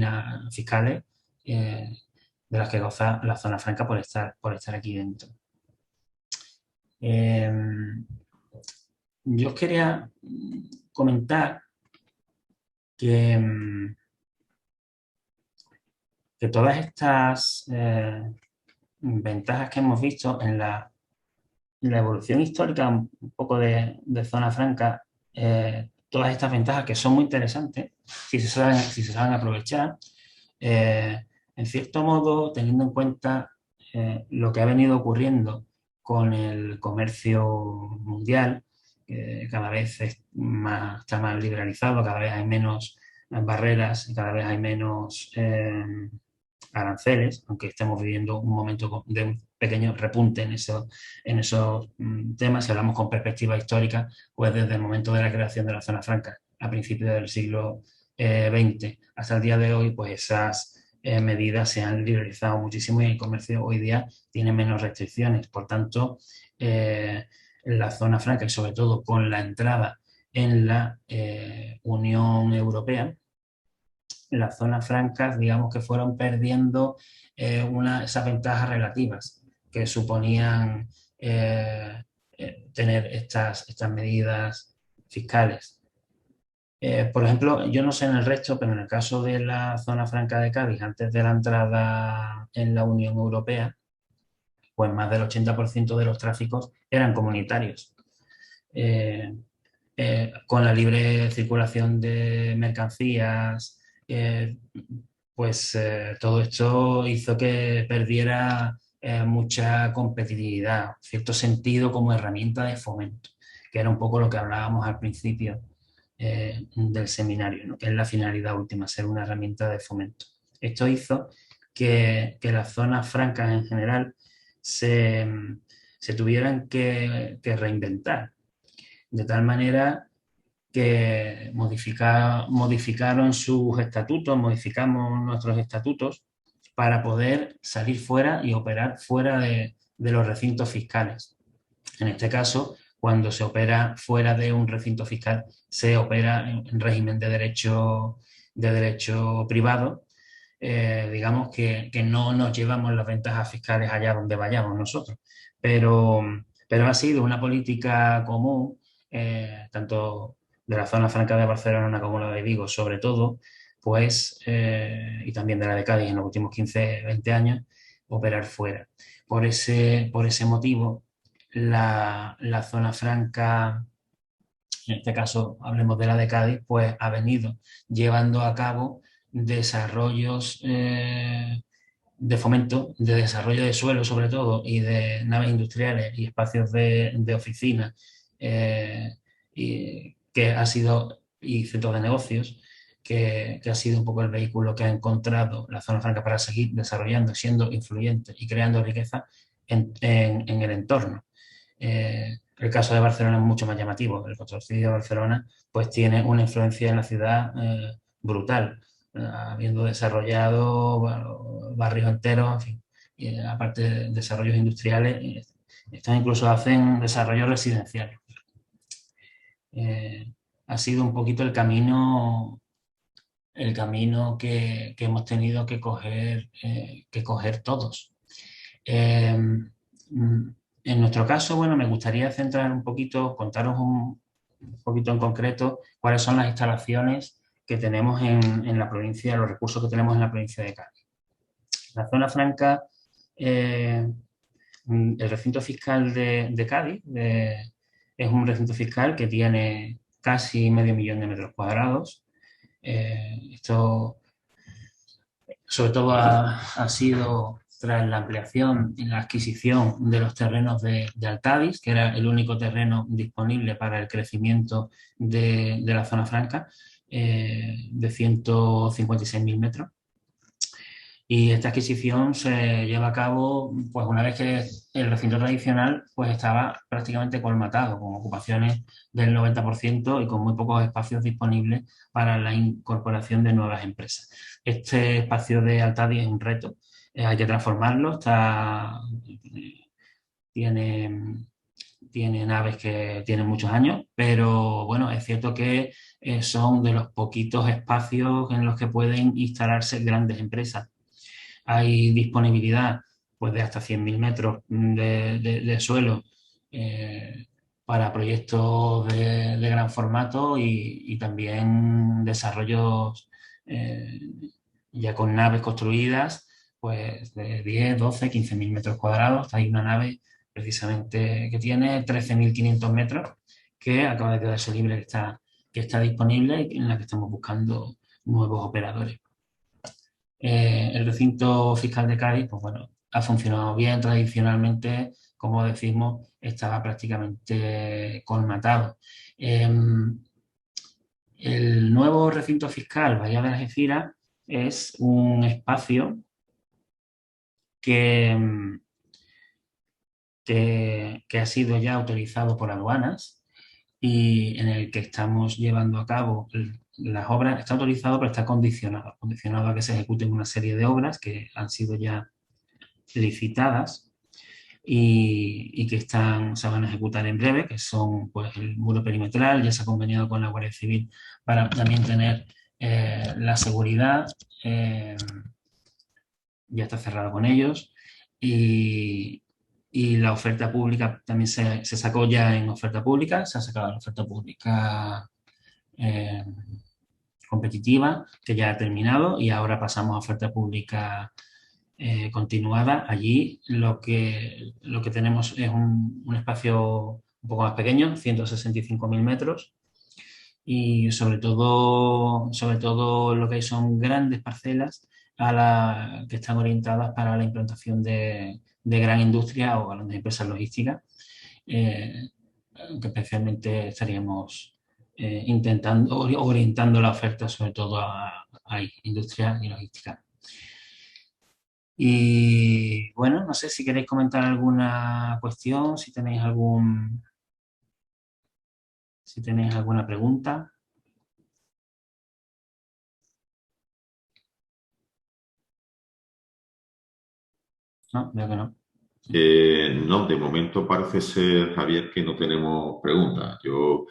fiscales de las que goza la zona franca por estar aquí dentro. Yo os quería comentar que todas estas ventajas que hemos visto en la evolución histórica un poco de zona franca, todas estas ventajas que son muy interesantes, si se saben aprovechar, en cierto modo, teniendo en cuenta lo que ha venido ocurriendo con el comercio mundial, cada vez está más liberalizado, cada vez hay menos barreras y cada vez hay menos aranceles, aunque estemos viviendo un momento de un pequeño repunte en esos temas. Si hablamos con perspectiva histórica, pues desde el momento de la creación de la zona franca a principios del siglo XX hasta el día de hoy, pues esas medidas se han liberalizado muchísimo y el comercio hoy día tiene menos restricciones. Por tanto, la zona franca y sobre todo con la entrada en la Unión Europea, las zonas francas, digamos que fueron perdiendo esas ventajas relativas que suponían tener estas medidas fiscales. Por ejemplo, yo no sé en el resto, pero en el caso de la zona franca de Cádiz, antes de la entrada en la Unión Europea, pues más del 80% de los tráficos eran comunitarios. Con la libre circulación de mercancías, todo esto hizo que perdiera mucha competitividad, cierto sentido como herramienta de fomento, que era un poco lo que hablábamos al principio del seminario, ¿no? Que es la finalidad última, ser una herramienta de fomento. Esto hizo que las zonas francas en general se tuvieran que reinventar, de tal manera que modificaron sus estatutos, modificamos nuestros estatutos para poder salir fuera y operar fuera de los recintos fiscales. En este caso, cuando se opera fuera de un recinto fiscal, se opera en régimen de derecho privado. Digamos que no nos llevamos las ventajas fiscales allá donde vayamos nosotros, pero, pero ha sido una política común, tanto de la zona franca de Barcelona como la de Vigo, sobre todo, pues, y también de la de Cádiz en los últimos 15, 20 años, operar fuera. Por ese motivo, la zona franca, en este caso hablemos de la de Cádiz, pues ha venido llevando a cabo desarrollos de fomento, de desarrollo de suelo sobre todo, y de naves industriales y espacios de oficina, y que ha sido, y centros de negocios, que ha sido un poco el vehículo que ha encontrado la zona franca para seguir desarrollando, siendo influyente y creando riqueza en el entorno. El caso de Barcelona es mucho más llamativo. El consorcio de Barcelona pues tiene una influencia en la ciudad brutal, habiendo desarrollado barrios enteros, en fin, y aparte de desarrollos industriales, estos incluso hacen desarrollos residenciales. Ha sido un poquito el camino que hemos tenido que coger todos. En nuestro caso, bueno, me gustaría centrar un poquito, contaros un poquito en concreto cuáles son las instalaciones que tenemos en la provincia, los recursos que tenemos en la provincia de Cádiz. La zona franca, el recinto fiscal de Cádiz es un recinto fiscal que tiene casi 500.000 de metros cuadrados. Esto sobre todo ha sido tras la ampliación y la adquisición de los terrenos de Altadis, que era el único terreno disponible para el crecimiento de la zona franca, de 156.000 metros. Y esta adquisición se lleva a cabo pues, una vez que el recinto tradicional pues, estaba prácticamente colmatado, con ocupaciones del 90% y con muy pocos espacios disponibles para la incorporación de nuevas empresas. Este espacio de Altadis es un reto, hay que transformarlo, tiene naves que tienen muchos años, pero bueno, es cierto que son de los poquitos espacios en los que pueden instalarse grandes empresas. Hay disponibilidad pues, de hasta 100.000 metros de suelo para proyectos de gran formato y también desarrollos ya con naves construidas pues, de 10, 12, 15.000 metros cuadrados. Hay una nave precisamente que tiene 13.500 metros que acaba de quedarse libre, que está disponible y en la que estamos buscando nuevos operadores. El recinto fiscal de Cádiz, pues bueno, ha funcionado bien. Tradicionalmente, como decimos, estaba prácticamente colmatado. El nuevo recinto fiscal, Bahía de Algeciras, es un espacio que ha sido ya autorizado por aduanas y en el que estamos llevando a cabo las obras. Está autorizado, pero está condicionado a que se ejecuten una serie de obras que han sido ya licitadas y que se van a ejecutar en breve, que son pues, el muro perimetral. Ya se ha conveniado con la Guardia Civil para también tener la seguridad, ya está cerrado con ellos, y la oferta pública también se sacó ya en oferta pública, se ha sacado la oferta pública competitiva, que ya ha terminado, y ahora pasamos a oferta pública continuada. Allí lo que tenemos es un espacio un poco más pequeño, 165.000 metros, y sobre todo lo que hay son grandes parcelas que están orientadas para la implantación de gran industria o grandes empresas logísticas, aunque especialmente estaríamos intentando orientando la oferta sobre todo a industria y logística. Y bueno, no sé si queréis comentar alguna cuestión, si tenéis alguna pregunta. No, veo que no. No, de momento parece ser, Javier, que no tenemos preguntas. Yo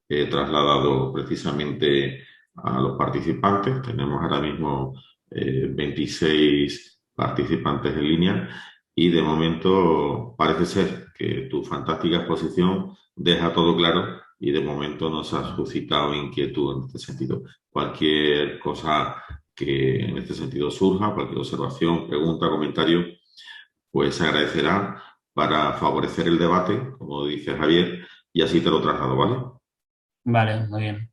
he trasladado precisamente a los participantes. Tenemos ahora mismo 26 participantes en línea y de momento parece ser que tu fantástica exposición deja todo claro y de momento nos ha suscitado inquietud en este sentido. Cualquier cosa que en este sentido surja, cualquier observación, pregunta, comentario, pues se agradecerá para favorecer el debate, como dice Javier, y así te lo traslado, ¿vale? Vale, muy bien.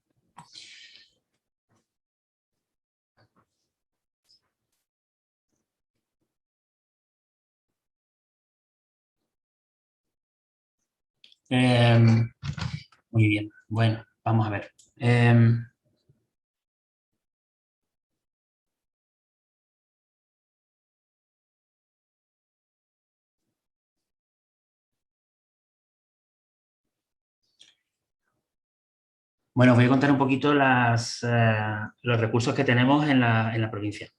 Muy bien. Bueno, vamos a ver. Bueno, os voy a contar un poquito los recursos que tenemos en la provincia.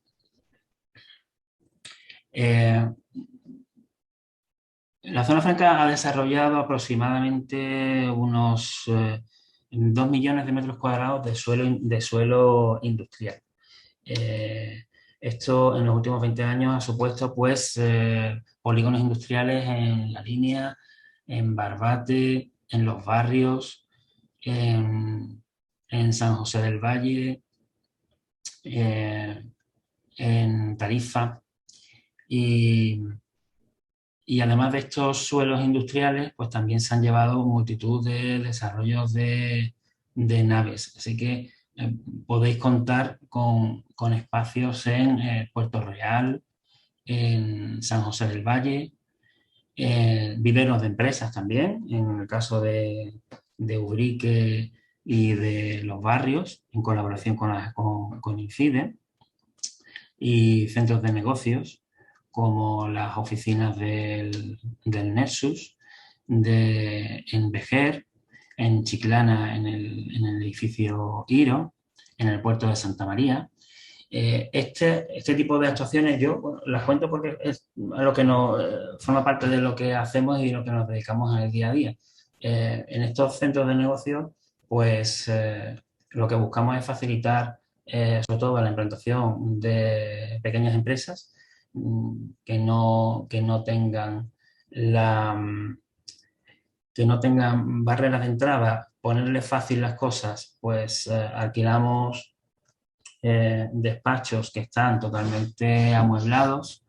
La zona franca ha desarrollado aproximadamente unos 2 millones de metros cuadrados de suelo industrial. Esto en los últimos 20 años ha supuesto pues polígonos industriales en La Línea, en Barbate, en Los Barrios, en San José del Valle, en Tarifa y además de estos suelos industriales, pues también se han llevado multitud de desarrollos de naves. Así que podéis contar con espacios en Puerto Real, en San José del Valle, viveros de empresas también, en el caso de Ubrique y de Los Barrios, en colaboración con Incide, y centros de negocios como las oficinas del Nexus, en Vejer, en Chiclana, en el edificio Iro, en el puerto de Santa María. Este tipo de actuaciones yo las cuento porque es lo que forma parte de lo que hacemos y lo que nos dedicamos en el día a día. En estos centros de negocio, pues lo que buscamos es facilitar sobre todo la implantación de pequeñas empresas que no tengan que no tengan barreras de entrada, ponerle fácil las cosas, pues alquilamos despachos que están totalmente amueblados,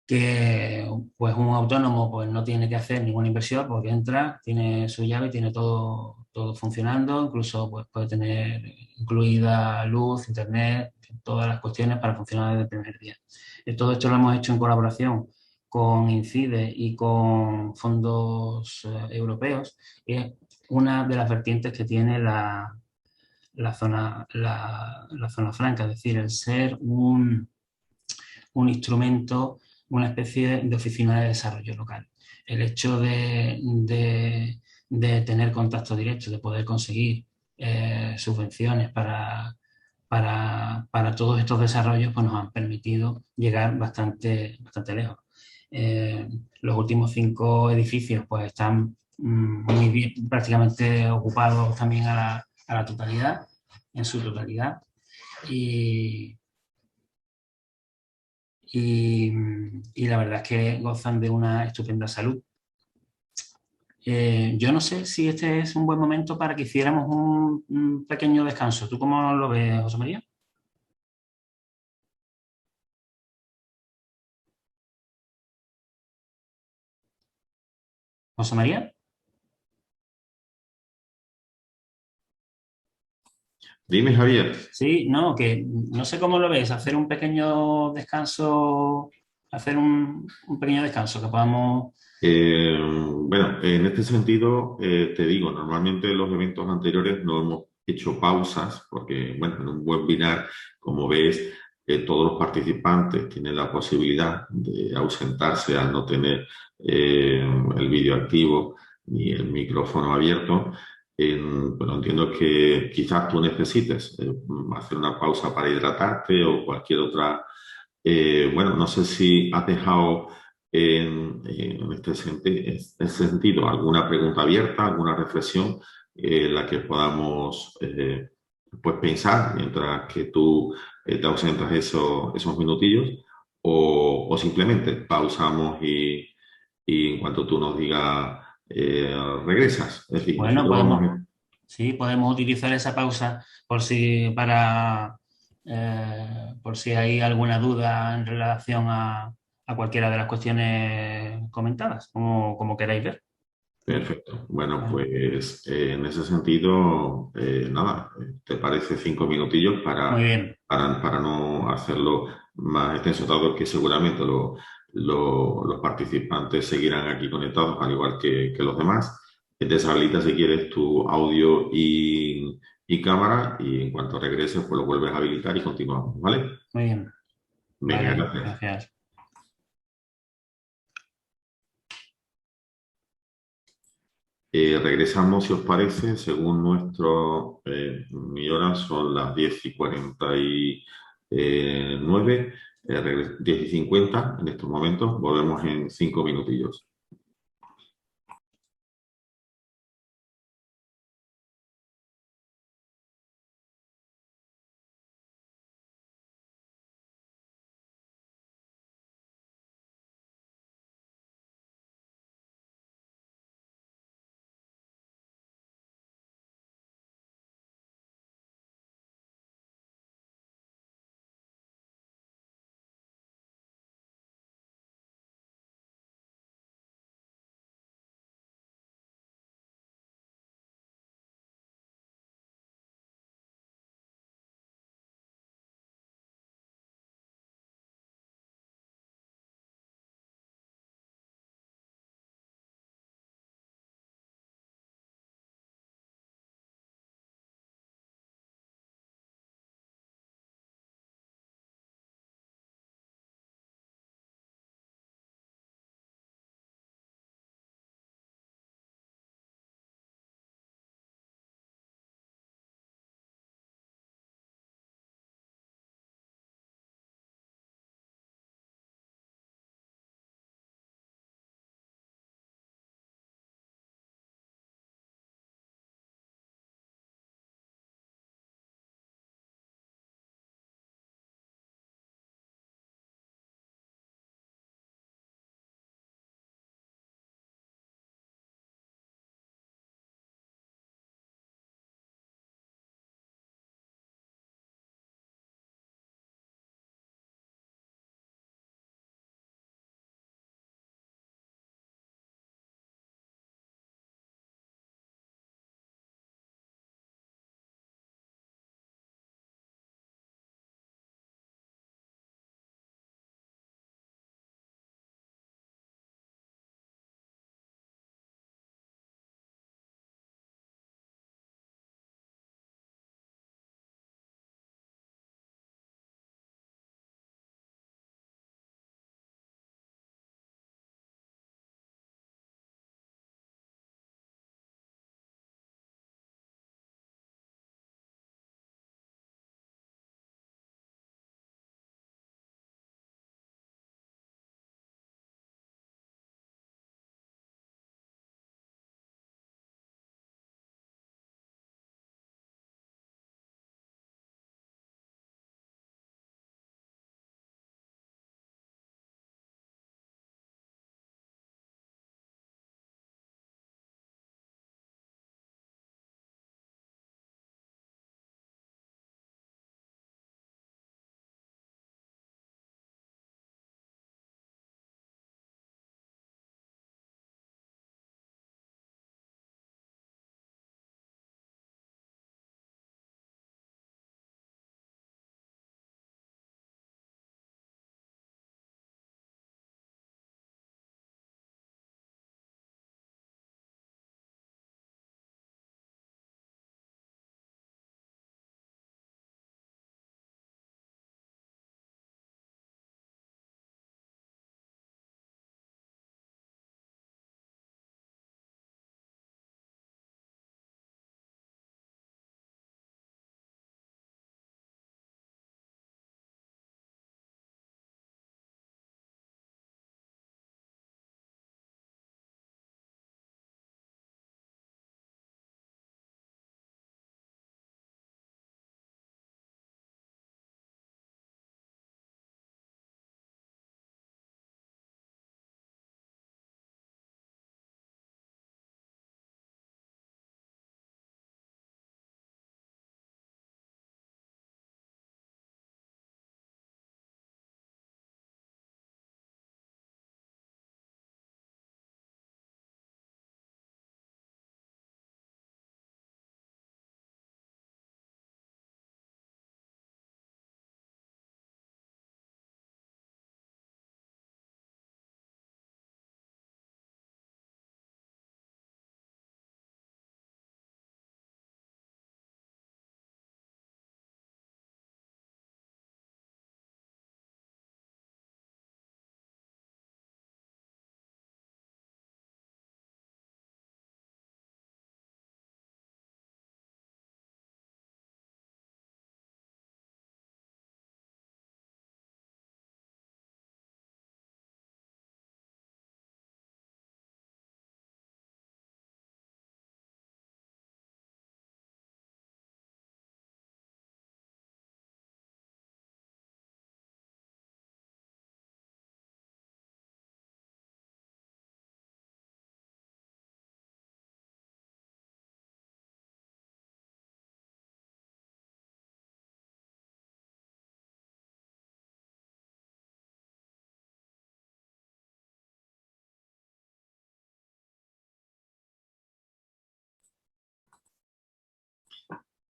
que pues un autónomo pues no tiene que hacer ninguna inversión porque entra, tiene su llave, tiene todo funcionando, incluso pues, puede tener incluida luz, internet, todas las cuestiones para funcionar desde el primer día. Todo esto lo hemos hecho en colaboración con Incide y con fondos europeos, y es una de las vertientes que tiene la zona franca, es decir, el ser un instrumento, una especie de oficina de desarrollo local. El hecho de tener contacto directo, de poder conseguir subvenciones para todos estos desarrollos, pues nos han permitido llegar bastante lejos. Los últimos 5 edificios pues están muy bien, prácticamente ocupados también a la totalidad, en su totalidad. Y la verdad es que gozan de una estupenda salud. Yo no sé si este es un buen momento para que hiciéramos un pequeño descanso. ¿Tú cómo lo ves, José María? ¿José María? Dime, Javier. Sí, no, que no sé cómo lo ves, hacer un pequeño descanso, un pequeño descanso que podamos... Bueno, en este sentido, te digo, normalmente en los eventos anteriores no hemos hecho pausas porque, bueno, en un webinar, como ves, todos los participantes tienen la posibilidad de ausentarse al no tener el vídeo activo ni el micrófono abierto. Bueno, entiendo que quizás tú necesites hacer una pausa para hidratarte o cualquier otra Bueno, no sé si has dejado en este este sentido alguna pregunta abierta, alguna reflexión en la que podamos pues pensar mientras que tú te ausentas esos minutillos o simplemente pausamos y en cuanto tú nos digas regresas. Es decir, Bueno, nosotros vamos podemos, a... sí, podemos utilizar esa pausa por si hay alguna duda en relación a cualquiera de las cuestiones comentadas, como queráis ver. Perfecto. Bueno, Vale. pues en ese sentido, nada, ¿te parece 5 minutillos Muy bien, para no hacerlo más extenso, dado que seguramente los participantes seguirán aquí conectados, al igual que los demás? Deshabilita si quieres tu audio y cámara y en cuanto regreses, pues lo vuelves a habilitar y continuamos, ¿vale? muy bien. Venga, Vale, gracias. gracias. Regresamos, si os parece, según mi hora, son las 10:49, 10:50 en estos momentos. Volvemos en 5 minutillos.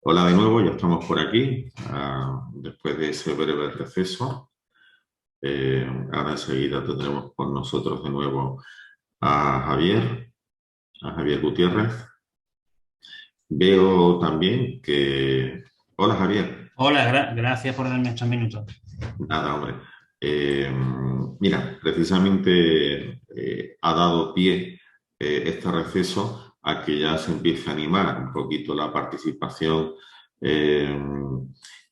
Hola de nuevo, ya estamos por aquí, después de ese breve receso. Ahora enseguida tendremos con nosotros de nuevo a Javier Gutiérrez. Veo también que... Hola Javier. Hola, gracias por darme estos minutos. Nada, hombre. Eh, Mira, precisamente ha dado pie este receso a que ya se empiece a animar un poquito la participación eh,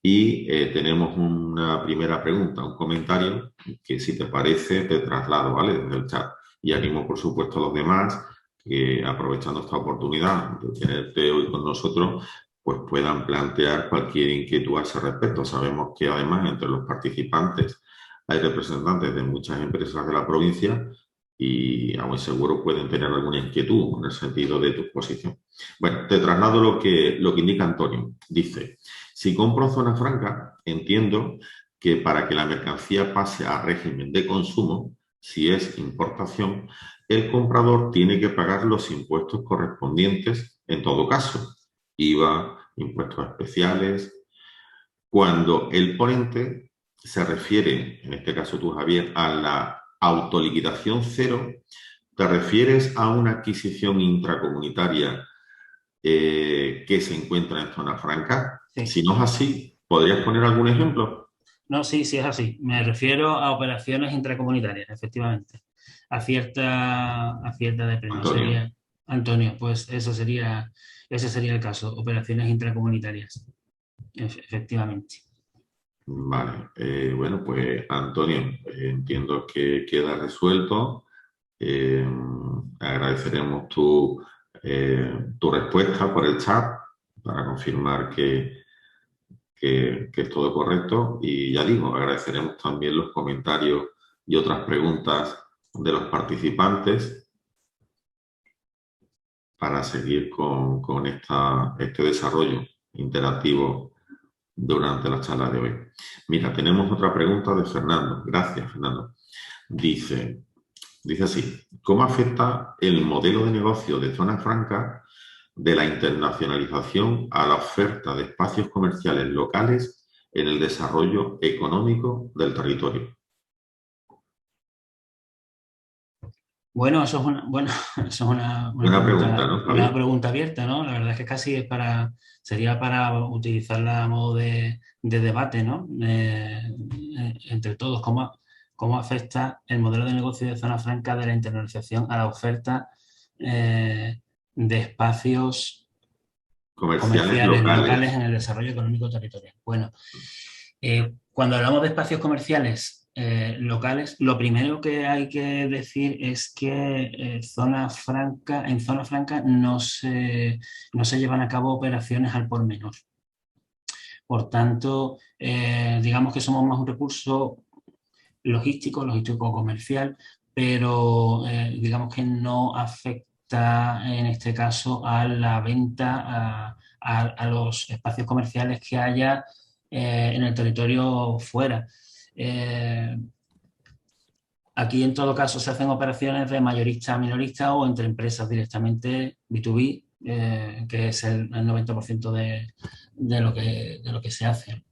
y tenemos una primera pregunta, un comentario que si te parece te traslado, ¿vale? Desde el chat. Y animo, por supuesto, a los demás que aprovechando esta oportunidad de tenerte hoy con nosotros, pues puedan plantear cualquier inquietud a ese respecto. Sabemos que además entre los participantes hay representantes de muchas empresas de la provincia y aún seguro pueden tener alguna inquietud en el sentido de tu exposición. Bueno, te traslado lo que indica Antonio. Dice, si compro zona franca, entiendo que para que la mercancía pase a régimen de consumo, si es importación, el comprador tiene que pagar los impuestos correspondientes en todo caso. IVA, impuestos especiales. Cuando el ponente se refiere, en este caso tú, Javier, a la autoliquidación cero, ¿te refieres a una adquisición intracomunitaria que se encuentra en zona franca? Sí. Si no es así, ¿podrías poner algún ejemplo? No, sí, sí es así. Me refiero a operaciones intracomunitarias, efectivamente. A cierta de premio. Antonio. Sería, Antonio, pues ese sería el caso, operaciones intracomunitarias, efectivamente. Vale, bueno, pues Antonio, entiendo que queda resuelto. Agradeceremos tu respuesta por el chat para confirmar que es todo correcto. Y ya digo, agradeceremos también los comentarios y otras preguntas de los participantes para seguir con este desarrollo interactivo durante la charla de hoy. Mira, tenemos otra pregunta de Fernando. Gracias, Fernando. Dice así, ¿cómo afecta el modelo de negocio de zona franca de la internacionalización a la oferta de espacios comerciales locales en el desarrollo económico del territorio? Bueno, eso es una Buena pregunta, ¿no, Javier? una pregunta abierta, ¿no? La verdad es que casi sería para utilizarla a modo de debate, ¿no? Entre todos, cómo afecta el modelo de negocio de zona franca de la internacionalización a la oferta de espacios comerciales locales en el desarrollo económico territorial. Bueno, cuando hablamos de espacios comerciales locales, lo primero que hay que decir es que en zona franca no se llevan a cabo operaciones al por menor. Por tanto, digamos que somos más un recurso logístico comercial, pero digamos que no afecta en este caso a la venta a los espacios comerciales que haya en el territorio fuera. Aquí en todo caso se hacen operaciones de mayorista a minorista o entre empresas directamente B2B, que es el 90% de lo que se hace.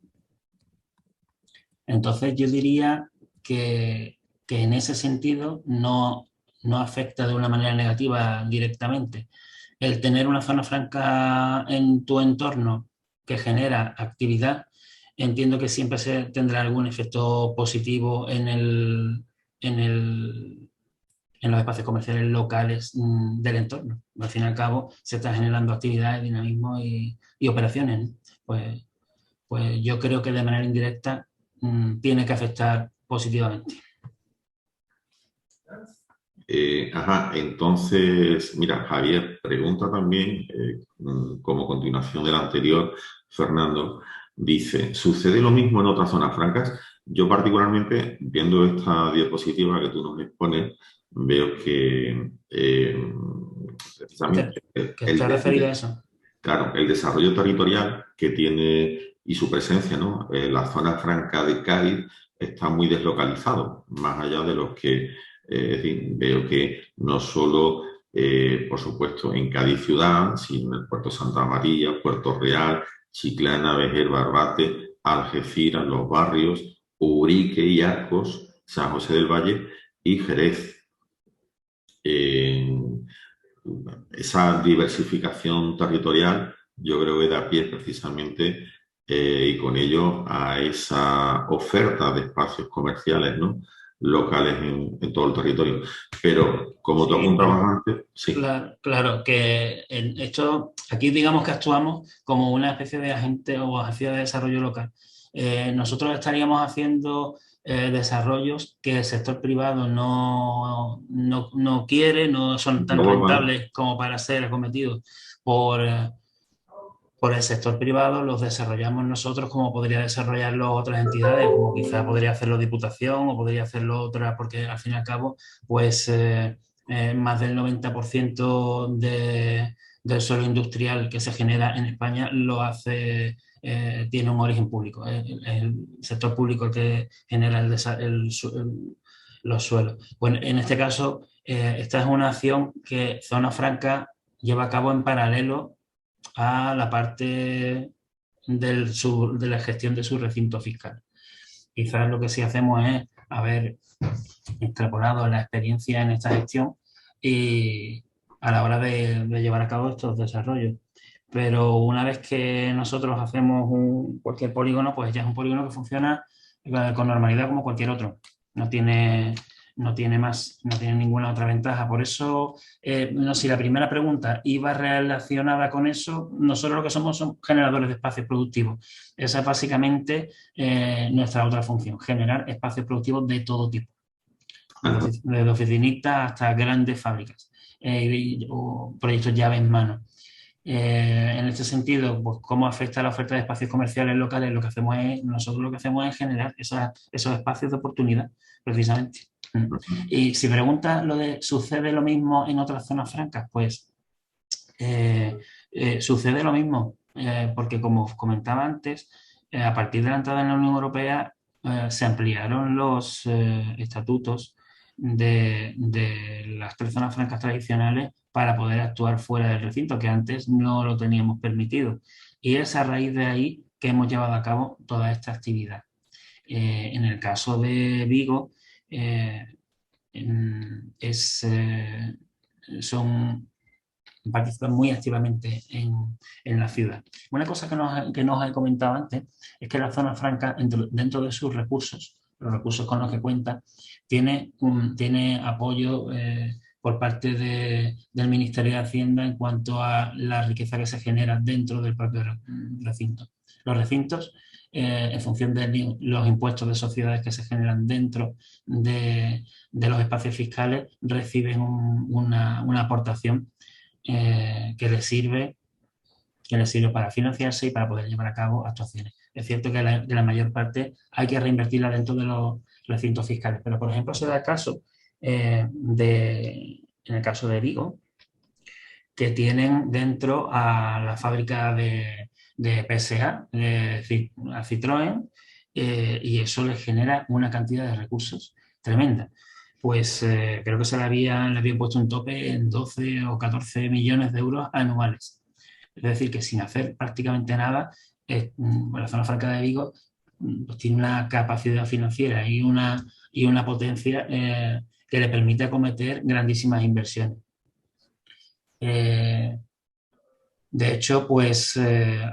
Entonces yo diría que en ese sentido no afecta de una manera negativa directamente. El tener una zona franca en tu entorno que genera actividad, entiendo que siempre se tendrá algún efecto positivo en los espacios comerciales locales del entorno. Al fin y al cabo se está generando actividades, dinamismo y operaciones, ¿no? Pues yo creo que de manera indirecta tiene que afectar positivamente. Entonces, mira, Javier pregunta también, como continuación del anterior, Fernando, dice, ¿sucede lo mismo en otras zonas francas? Yo particularmente, viendo esta diapositiva que tú nos expones, veo que precisamente ¿Qué está referido a eso? Claro, el desarrollo territorial que tiene y su presencia, ¿no? La zona franca de Cádiz está muy deslocalizado, más allá de los que, en fin, veo que no solo, por supuesto, en Cádiz ciudad, sino en el Puerto Santa María, Puerto Real, Chiclana, Vejer, Barbate, Algeciras, Los Barrios, Urique y Arcos, San José del Valle y Jerez. Esa diversificación territorial yo creo que da pie precisamente y con ello a esa oferta de espacios comerciales, ¿no? Locales en todo el territorio. Pero como tú apuntabas antes, sí. Claro, claro, que en esto, aquí digamos que actuamos como una especie de agente o agencia de desarrollo local. Nosotros estaríamos haciendo desarrollos que el sector privado no quiere, no son tan rentables como para ser acometidos por, por el sector privado, los desarrollamos nosotros como podría desarrollarlo otras entidades, como quizá podría hacerlo Diputación o podría hacerlo otra, porque al fin y al cabo, pues más del 90% del suelo industrial que se genera en España lo hace, tiene un origen público. El sector público el que genera los suelos. Bueno, en este caso, esta es una acción que Zona Franca lleva a cabo en paralelo a la parte de la gestión de su recinto fiscal. Quizás lo que sí hacemos es haber extrapolado la experiencia en esta gestión y a la hora de llevar a cabo estos desarrollos. Pero una vez que nosotros hacemos cualquier polígono, pues ya es un polígono que funciona con normalidad como cualquier otro. No tiene ninguna otra ventaja. Por eso, no sé si la primera pregunta iba relacionada con eso, nosotros lo que somos son generadores de espacios productivos. Esa es básicamente nuestra otra función, generar espacios productivos de todo tipo, desde oficinistas hasta grandes fábricas o proyectos llave en mano. En este sentido, pues, ¿cómo afecta la oferta de espacios comerciales locales? Nosotros lo que hacemos es generar esos espacios de oportunidad, precisamente. Y si preguntas lo de ¿sucede lo mismo en otras zonas francas? Pues sucede lo mismo, porque como os comentaba antes, a partir de la entrada en la Unión Europea se ampliaron los estatutos de las 3 zonas francas tradicionales para poder actuar fuera del recinto, que antes no lo teníamos permitido. Y es a raíz de ahí que hemos llevado a cabo toda esta actividad. En el caso de Vigo, participan muy activamente en la ciudad. Una cosa que nos he comentado antes es que la zona franca, dentro de sus recursos, los recursos con los que cuenta, tiene apoyo por parte del Ministerio de Hacienda en cuanto a la riqueza que se genera dentro del propio recinto. Los recintos, en función de los impuestos de sociedades que se generan dentro de los espacios fiscales, reciben una aportación que les sirve para financiarse y para poder llevar a cabo actuaciones. Es cierto que la mayor parte hay que reinvertirla dentro de los recintos fiscales, pero por ejemplo se da el caso en el caso de Vigo, que tienen dentro a la fábrica de PSA, a Citroën, y eso les genera una cantidad de recursos tremenda. Pues creo que le habían puesto un tope en 12 o 14 millones de euros anuales. Es decir, que sin hacer prácticamente nada, la zona franca de Vigo pues, tiene una capacidad financiera y una potencia que le permite acometer grandísimas inversiones. De hecho, pues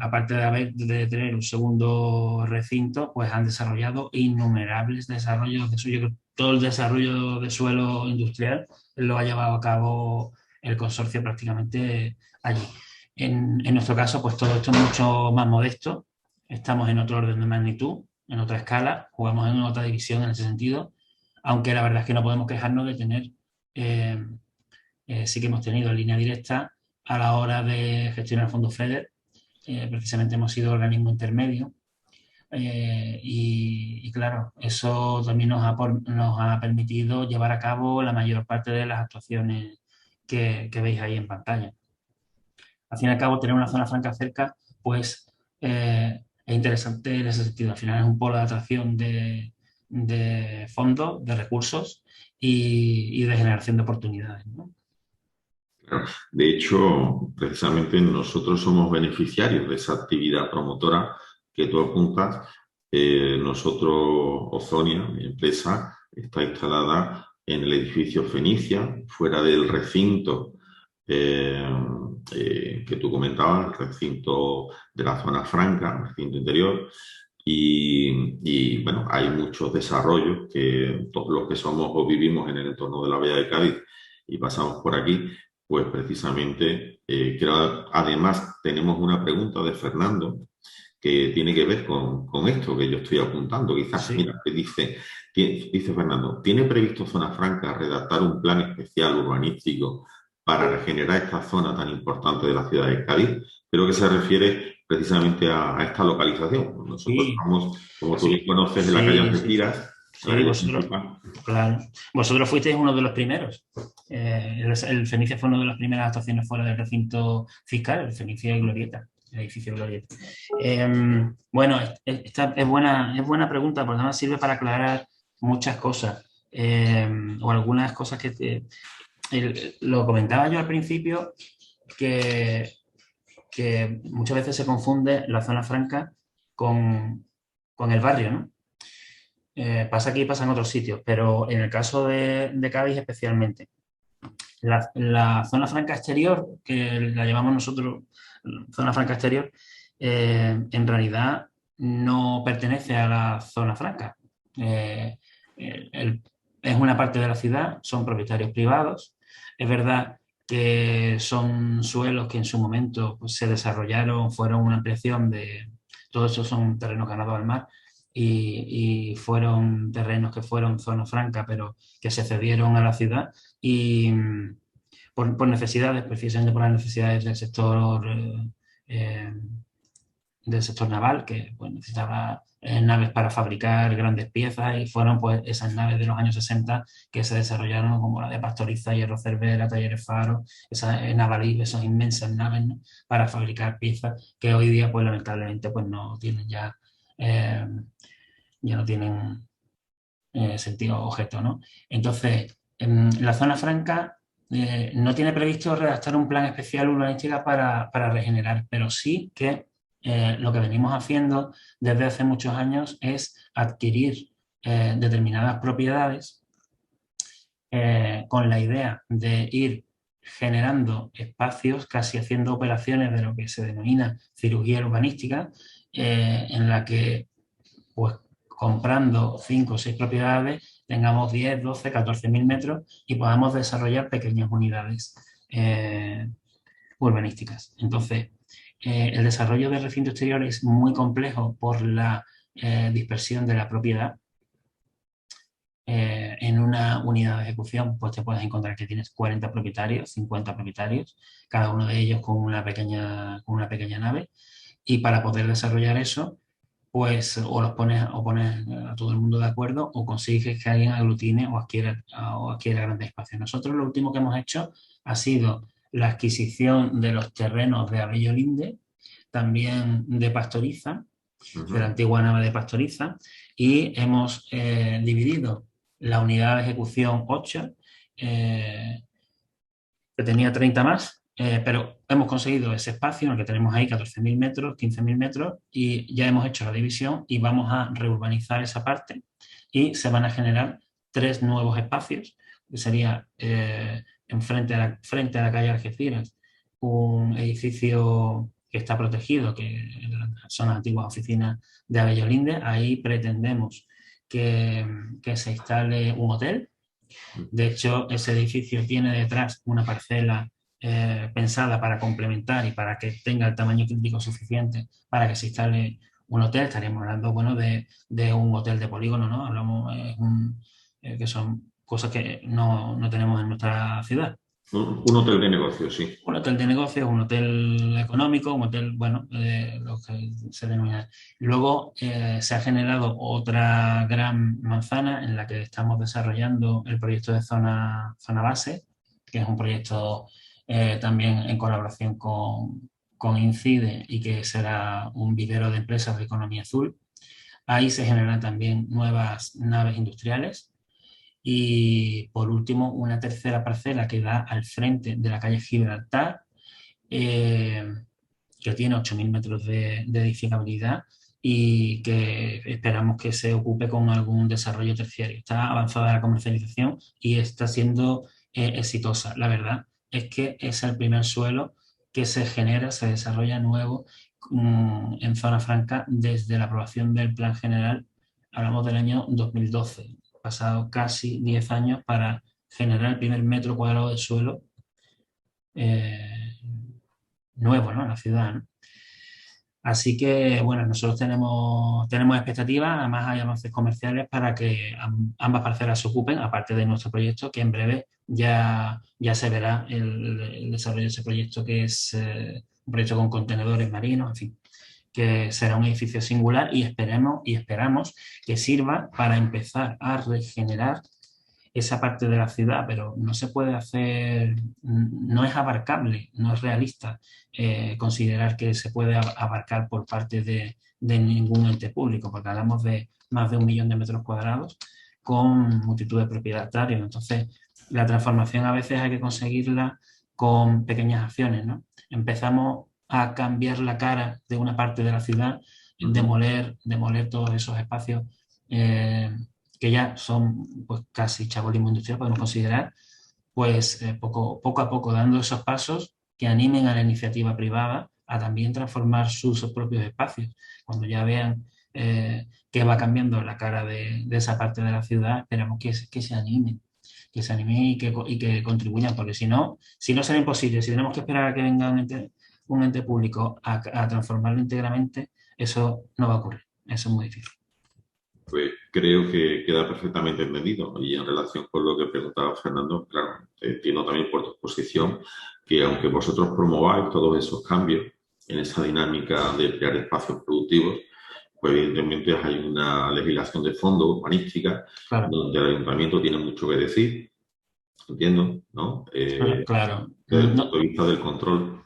aparte de tener un segundo recinto, pues han desarrollado innumerables desarrollos de suelo. Todo el desarrollo de suelo industrial lo ha llevado a cabo el consorcio prácticamente allí. En nuestro caso, pues todo esto es mucho más modesto. Estamos en otro orden de magnitud, en otra escala, jugamos en otra división en ese sentido, aunque la verdad es que no podemos quejarnos de tener, sí que hemos tenido línea directa a la hora de gestionar fondos FEDER. Precisamente hemos sido organismo intermedio. Y claro, eso también nos ha permitido llevar a cabo la mayor parte de las actuaciones que veis ahí en pantalla. Al fin y al cabo, tener una zona franca cerca, pues es interesante en ese sentido. Al final es un polo de atracción de fondos, de recursos y de generación de oportunidades, ¿no? Claro. De hecho, precisamente nosotros somos beneficiarios de esa actividad promotora que tú apuntas. Nosotros, Ozonia, mi empresa, está instalada en el edificio Fenicia, fuera del recinto eh, que tú comentabas, el recinto de la zona franca, el recinto interior. Bueno, hay muchos desarrollos que todos los que somos o vivimos en el entorno de la Bahía de Cádiz y pasamos por aquí, pues precisamente, creo, además tenemos una pregunta de Fernando que tiene que ver con esto que yo estoy apuntando. Quizás, Sí. mira, que dice Fernando, ¿tiene previsto Zona Franca redactar un plan especial urbanístico para regenerar esta zona tan importante de la ciudad de Cádiz? Creo que se refiere precisamente a esta localización. Nosotros Sí, estamos, como tú bien sí, conoces, en la calle sí, sí, sí. Algeciras, la Sí, calle vosotros, principal. claro. Vosotros fuisteis uno de los primeros. El Fenicia fue una de las primeras actuaciones fuera del recinto fiscal, el Fenicia de Glorieta, el edificio de Glorieta. Bueno, esta es buena pregunta, porque además sirve para aclarar muchas cosas, o algunas cosas lo comentaba yo al principio, que, que muchas veces se confunde la zona franca con el barrio, ¿no? Pasa aquí y pasa en otros sitios, pero en el caso de Cádiz especialmente. La zona franca exterior, que la llamamos nosotros zona franca exterior, en realidad no pertenece a la zona franca. Eh, es una parte de la ciudad, son propietarios privados. Es verdad que son suelos que en su momento pues, se desarrollaron, fueron una ampliación de... Todos esos son terrenos ganados al mar y fueron terrenos que fueron zona franca, pero que se cedieron a la ciudad y por necesidades, precisamente por las necesidades eh, del sector naval, que pues, necesitaba naves para fabricar grandes piezas y fueron pues esas naves de los años 60 que se desarrollaron como la de Pastoriza, Hierro Cervera, Talleres Faro, esas navalí, esas inmensas naves, ¿no? Para fabricar piezas que hoy día pues lamentablemente pues no tienen eh, ya no tienen sentido objeto, ¿no? Entonces, la zona franca no tiene previsto redactar un plan especial urbanística para regenerar, pero sí que lo que venimos haciendo desde hace muchos años es adquirir determinadas propiedades con la idea de ir generando espacios, casi haciendo operaciones de lo que se denomina cirugía urbanística, en la que pues comprando 5 o 6 propiedades tengamos 10, 12, 14.000 metros y podamos desarrollar pequeñas unidades urbanísticas. Entonces, el desarrollo del recinto exterior es muy complejo por la dispersión de la propiedad. En una unidad de ejecución, pues te puedes encontrar que tienes 40 propietarios, 50 propietarios, cada uno de ellos con una pequeña nave. Y para poder desarrollar eso, pues pones a todo el mundo de acuerdo o consigues que alguien aglutine o adquiera grandes espacios. Nosotros lo último que hemos hecho ha sido la adquisición de los terrenos de Abello Linde, también de Pastoriza, de la antigua nave de Pastoriza, y hemos dividido la unidad de ejecución 8, que tenía 30 más, pero hemos conseguido ese espacio en el que tenemos ahí 14.000 metros, 15.000 metros y ya hemos hecho la división y vamos a reurbanizar esa parte y se van a generar 3 nuevos espacios, que sería frente a la calle Algeciras, un edificio que está protegido, que son las antiguas oficinas de Abello Linde. Ahí pretendemos que se instale un hotel. De hecho, ese edificio tiene detrás una parcela pensada para complementar y para que tenga el tamaño crítico suficiente para que se instale un hotel. Estaríamos hablando, bueno, de un hotel de polígono, ¿no? Hablamos que son cosas que no tenemos en nuestra ciudad. Un hotel de negocios, sí. Un hotel de negocios, un hotel económico, un hotel, bueno, lo que se denomina. Luego se ha generado otra gran manzana en la que estamos desarrollando el proyecto de zona base, que es un proyecto también en colaboración con INCIDE y que será un vivero de empresas de economía azul. Ahí se generan también nuevas naves industriales Y por último, una tercera parcela que da al frente de la calle Gibraltar, que tiene 8.000 metros de edificabilidad y que esperamos que se ocupe con algún desarrollo terciario. Está avanzada la comercialización y está siendo exitosa. La verdad es que es el primer suelo que se genera, se desarrolla nuevo en Zona Franca desde la aprobación del Plan General. Hablamos del año 2012, pasado casi 10 años para generar el primer metro cuadrado de suelo nuevo, ¿no?, en la ciudad, ¿no? Así que, bueno, nosotros tenemos expectativas, además hay avances comerciales para que ambas parcelas se ocupen, aparte de nuestro proyecto, que en breve ya se verá el desarrollo de ese proyecto, que es un proyecto con contenedores marinos, en fin, que será un edificio singular y esperamos que sirva para empezar a regenerar esa parte de la ciudad, pero no se puede hacer, no es abarcable, no es realista considerar que se puede abarcar por parte de ningún ente público, porque hablamos de más de 1 millón de metros cuadrados con multitud de propietarios. Entonces, la transformación a veces hay que conseguirla con pequeñas acciones, ¿no? Empezamos a cambiar la cara de una parte de la ciudad, demoler todos esos espacios que ya son pues casi chabolismo industrial, podemos considerar, pues poco a poco dando esos pasos que animen a la iniciativa privada a también transformar sus propios espacios. Cuando ya vean que va cambiando la cara de esa parte de la ciudad, esperamos que se animen y que contribuyan, porque si no será imposible. Si tenemos que esperar a que venga un ente público a transformarlo íntegramente, eso no va a ocurrir. Eso es muy difícil. Pues creo que queda perfectamente entendido. Y en relación con lo que preguntaba Fernando, claro, entiendo también por tu exposición que aunque vosotros promováis todos esos cambios en esa dinámica de crear espacios productivos, pues evidentemente hay una legislación de fondo urbanística, claro, donde el ayuntamiento tiene mucho que decir, entiendo, ¿no? Claro. Desde el punto de vista del control,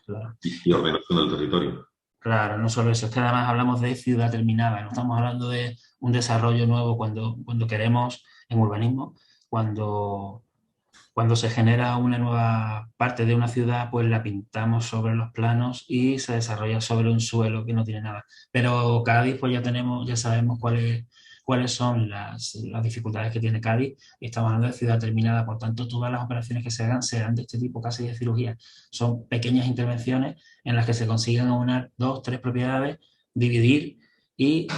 claro, y ordenación del territorio. Claro, no solo eso, es que además hablamos de ciudad terminada, no estamos hablando de un desarrollo nuevo cuando queremos en urbanismo, cuando se genera una nueva parte de una ciudad, pues la pintamos sobre los planos y se desarrolla sobre un suelo que no tiene nada. Pero Cádiz, pues ya sabemos cuáles son las dificultades que tiene Cádiz, y estamos hablando de ciudad terminada, por tanto todas las operaciones que se hagan serán de este tipo, casi de cirugía. Son pequeñas intervenciones en las que se consiguen aunar 2, 3 propiedades, dividir y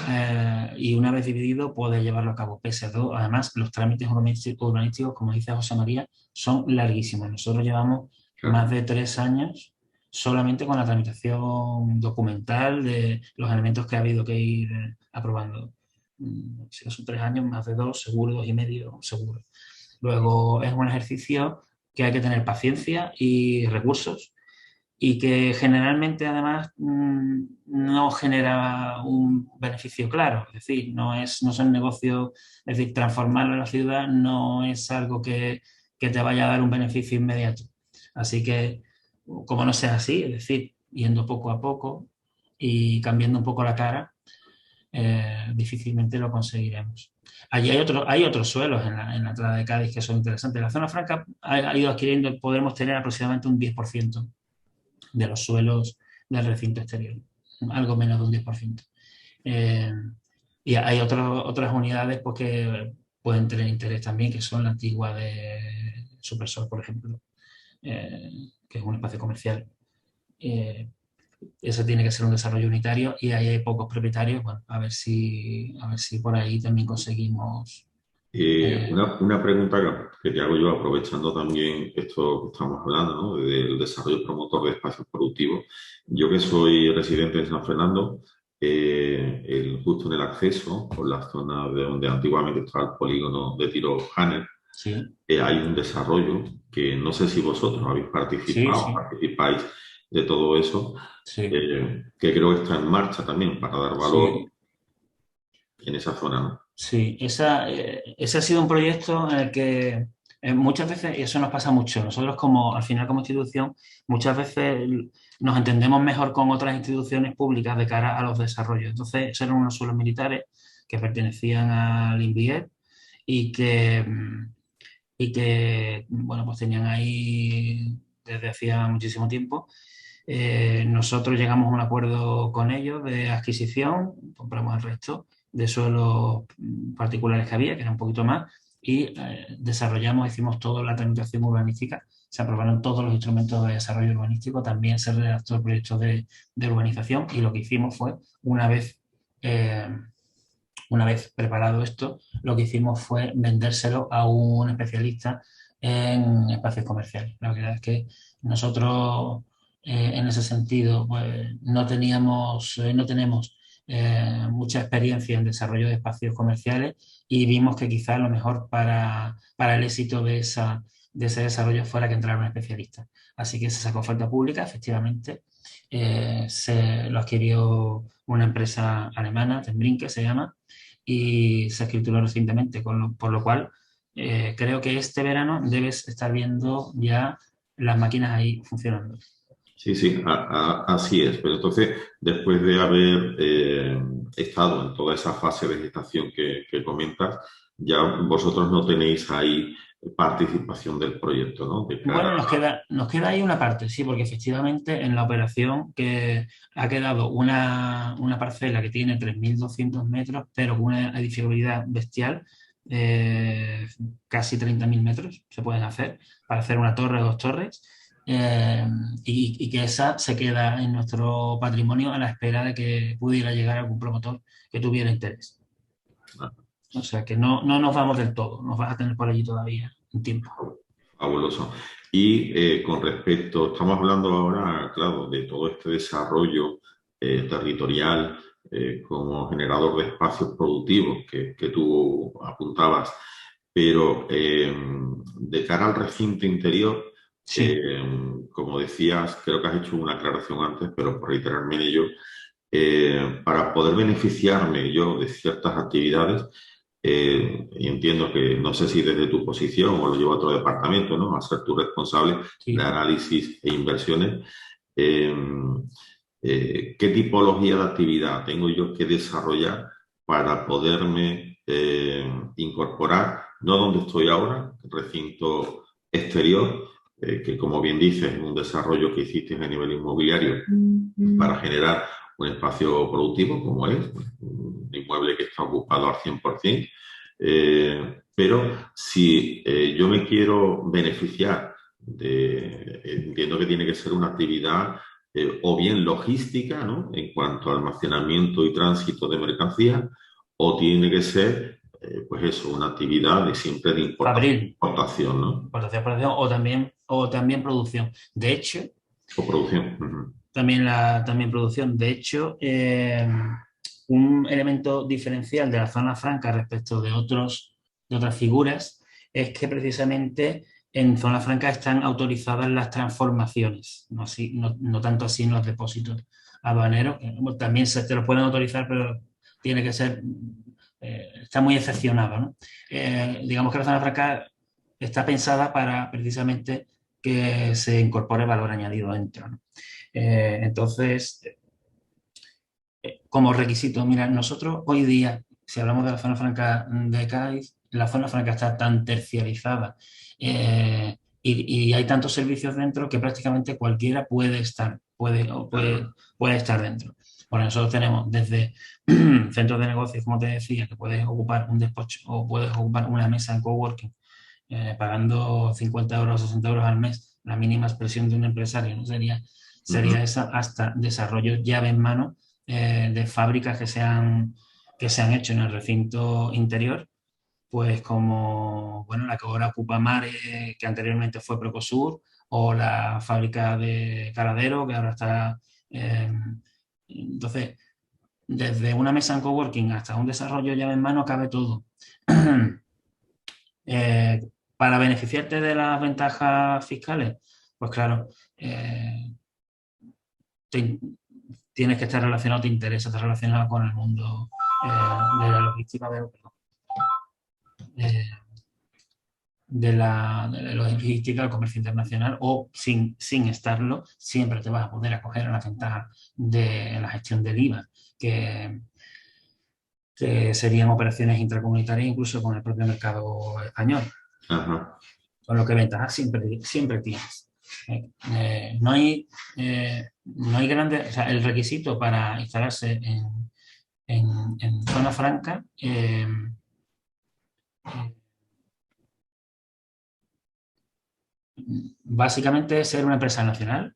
una vez dividido poder llevarlo a cabo. Pese a todo, además, los trámites urbanísticos, como dice José María, son larguísimos. Nosotros llevamos más de 3 años solamente con la tramitación documental de los elementos que ha habido que ir aprobando. Si no son 3 años, más de 2, seguro, 2 y medio, seguro. Luego es un ejercicio que hay que tener paciencia y recursos, y que generalmente además no genera un beneficio claro. Es decir, no son negocios, es decir, transformarlo en la ciudad no es algo que te vaya a dar un beneficio inmediato. Así que, como no sea así, es decir, yendo poco a poco y cambiando un poco la cara, difícilmente lo conseguiremos. Allí hay otros suelos en la entrada de Cádiz que son interesantes. La zona franca ha ido adquiriendo, podremos tener aproximadamente un 10% de los suelos del recinto exterior, algo menos de un 10%. Y hay otras unidades pues, que pueden tener interés también, que son la antigua de Supersol, por ejemplo, que es un espacio comercial. Eso tiene que ser un desarrollo unitario y ahí hay pocos propietarios. Bueno, a ver si por ahí también conseguimos. Una pregunta que te hago yo, aprovechando también esto que estamos hablando, ¿no?, del desarrollo promotor de espacios productivos. Yo que soy residente de San Fernando, justo en el acceso, por la zona de donde antiguamente estaba el polígono de tiro Hanner, sí, hay un desarrollo que no sé si vosotros habéis participado, sí. Participáis de todo eso, sí, que creo que está en marcha también para dar valor, sí, en esa zona, ¿no? Sí, ese ha sido un proyecto en el que muchas veces, y eso nos pasa mucho, nosotros al final como institución, muchas veces nos entendemos mejor con otras instituciones públicas de cara a los desarrollos. Entonces, esos eran unos suelos militares que pertenecían al INVIET y que bueno, pues tenían ahí desde hacía muchísimo tiempo. Nosotros llegamos a un acuerdo con ellos de adquisición, compramos el resto de suelos particulares que había, que era un poquito más, y hicimos toda la tramitación urbanística, se aprobaron todos los instrumentos de desarrollo urbanístico, también se redactó el proyecto de urbanización, y lo que hicimos fue, una vez preparado esto, lo que hicimos fue vendérselo a un especialista en espacios comerciales. La verdad es que nosotros, en ese sentido, pues, no tenemos mucha experiencia en desarrollo de espacios comerciales, y vimos que quizás lo mejor para el éxito de ese desarrollo fuera que entrara un especialista. Así que se sacó oferta pública, efectivamente. Se lo adquirió una empresa alemana, Tenbrinke se llama, y se escrituró recientemente, por lo cual creo que este verano debes estar viendo ya las máquinas ahí funcionando. Sí, sí, así es. Pero entonces, después de haber estado en toda esa fase de gestación que comentas, ya vosotros no tenéis ahí participación del proyecto, ¿no? Bueno, nos queda ahí una parte, sí, porque efectivamente en la operación que ha quedado una parcela que tiene 3.200 metros, pero con una edificabilidad bestial, casi 30.000 metros se pueden hacer para hacer una torre o dos torres, y que esa se queda en nuestro patrimonio a la espera de que pudiera llegar algún promotor que tuviera interés. O sea que no nos vamos del todo, nos vas a tener por allí todavía un tiempo. Fabuloso. Y con respecto, estamos hablando ahora, claro, de todo este desarrollo territorial como generador de espacios productivos que tú apuntabas, pero de cara al recinto interior, Sí. como decías, creo que has hecho una aclaración antes, pero por reiterarme en ello, para poder beneficiarme yo de ciertas actividades, y entiendo que no sé si desde tu posición o lo lleva a otro departamento, ¿no? A ser tu responsable Sí. de análisis e inversiones. Eh, ¿Qué tipología de actividad tengo yo que desarrollar para poderme incorporar, no donde estoy ahora, recinto exterior, que como bien dices, es un desarrollo que hiciste a nivel inmobiliario para generar un espacio productivo como es, un inmueble que está ocupado al 100%, pero si yo me quiero beneficiar entiendo que tiene que ser una actividad o bien logística, ¿no? En cuanto a almacenamiento y tránsito de mercancías, o tiene que ser, pues eso, una actividad de siempre de importación, ¿no? Importación, o también producción. De hecho, O producción. también producción. De hecho, un elemento diferencial de la zona franca respecto de otras figuras es que precisamente en zona franca están autorizadas las transformaciones, no tanto así en los depósitos aduaneros, que también te los pueden autorizar, pero tiene que ser, está muy excepcionado, ¿no? Digamos que la zona franca está pensada para precisamente que se incorpore valor añadido dentro, ¿no? Entonces, como requisito, mira, nosotros hoy día, si hablamos de la zona franca de Cádiz, la zona franca está tan terciarizada y hay tantos servicios dentro que prácticamente cualquiera puede estar dentro. Porque nosotros tenemos desde centros de negocios, como te decía, que puedes ocupar un despacho o puedes ocupar una mesa en coworking pagando 50 euros o 60 euros al mes, la mínima expresión de un empresario, ¿no? Sería esa, hasta desarrollos llave en mano de fábricas que se han hecho en el recinto interior, pues como bueno, la que ahora ocupa Mare, que anteriormente fue Procosur, o la fábrica de Caradero, que ahora está... entonces, desde una mesa en coworking hasta un desarrollo llave en mano cabe todo. Para beneficiarte de las ventajas fiscales, pues claro, tienes que estar relacionado, te interesa estar relacionado con el mundo de la logística, de la logística, el comercio internacional, o sin estarlo, siempre te vas a poder acoger a la ventaja de la gestión del IVA, que que serían operaciones intracomunitarias incluso con el propio mercado español. Ajá. Con lo que ventajas siempre tienes. No hay grandes, o sea, el requisito para instalarse en zona franca básicamente es ser una empresa nacional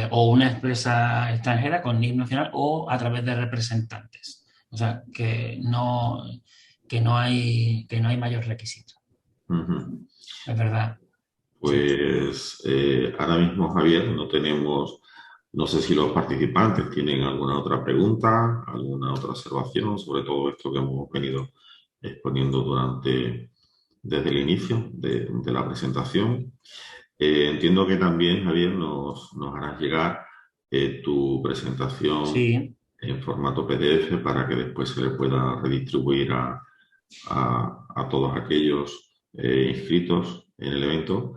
o una empresa extranjera con NIF nacional o a través de representantes. O sea, que no hay mayor requisito. Ujú. Es verdad. Sí. Pues ahora mismo, Javier, no tenemos, no sé si los participantes tienen alguna otra pregunta, alguna otra observación sobre todo esto que hemos venido exponiendo desde el inicio de la presentación. Entiendo que también, Javier, nos harás llegar tu presentación Sí. en formato PDF para que después se le pueda redistribuir a todos aquellos inscritos en el evento.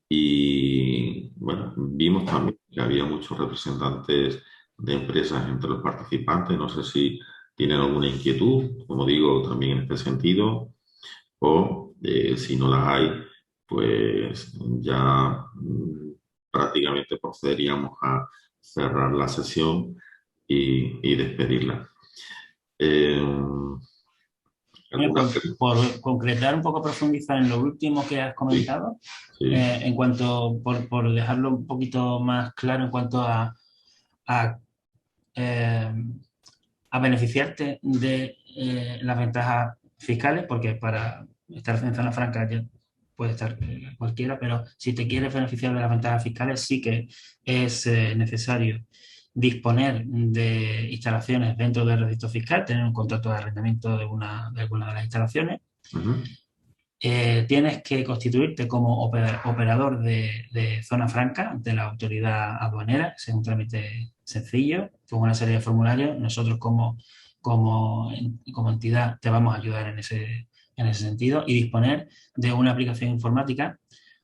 Y bueno, vimos también que había muchos representantes de empresas entre los participantes. No sé si tienen alguna inquietud, como digo, también en este sentido, o si no las hay, pues ya prácticamente procederíamos a cerrar la sesión y despedirla. Eh, ¿Alguna pregunta? Por concretar un poco, profundizar en lo último que has Sí, comentado, sí. en cuanto, por dejarlo un poquito más claro en cuanto a, eh, a beneficiarte de las ventajas fiscales, porque para estar en zona franca ya puede estar cualquiera, pero si te quieres beneficiar de las ventajas fiscales, sí que es necesario disponer de instalaciones dentro del registro fiscal, tener un contrato de arrendamiento de alguna de las instalaciones. Ujú. Tienes que constituirte como operador de zona franca ante la autoridad aduanera. Ese es un trámite sencillo, con una serie de formularios. Nosotros como entidad te vamos a ayudar en ese sentido y disponer de una aplicación informática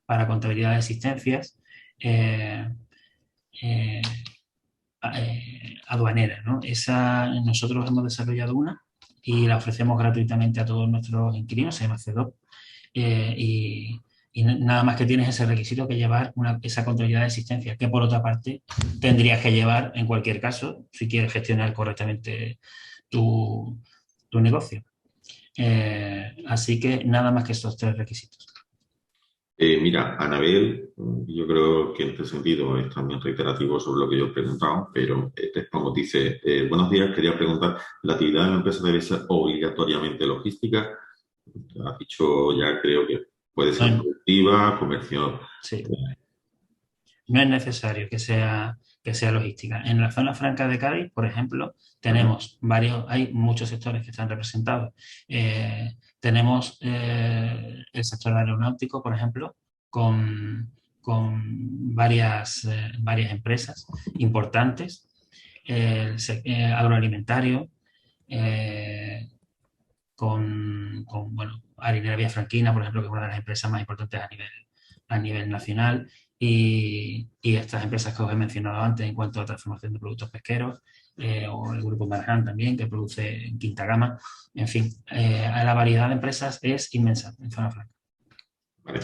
para contabilidad de existencias eh, eh, aduanera, ¿no? Nosotros hemos desarrollado una y la ofrecemos gratuitamente a todos nuestros inquilinos, se llama CEDOP, y nada más que tienes ese requisito que llevar esa contabilidad de existencia, que por otra parte tendrías que llevar en cualquier caso si quieres gestionar correctamente tu negocio. Así que nada más que estos tres requisitos. Mira, Anabel, yo creo que en este sentido es también reiterativo sobre lo que yo he preguntado, pero te expongo, dice, buenos días, quería preguntar, ¿la actividad de la empresa debe ser obligatoriamente logística? Has dicho ya, creo que puede ser No, productiva, comercio. sí, no es necesario que sea logística. En la zona franca de Cádiz, por ejemplo, Ujú. hay muchos sectores que están representados. Tenemos el sector aeronáutico, por ejemplo, con varias empresas importantes, agroalimentario, eh, bueno, Harinera Vía Franquina, por ejemplo, que es una de las empresas más importantes a nivel nacional, y estas empresas que os he mencionado antes en cuanto a transformación de productos pesqueros, o el grupo Marjan también, que produce en quinta gama. En fin, la variedad de empresas es inmensa en zona franca. Vale.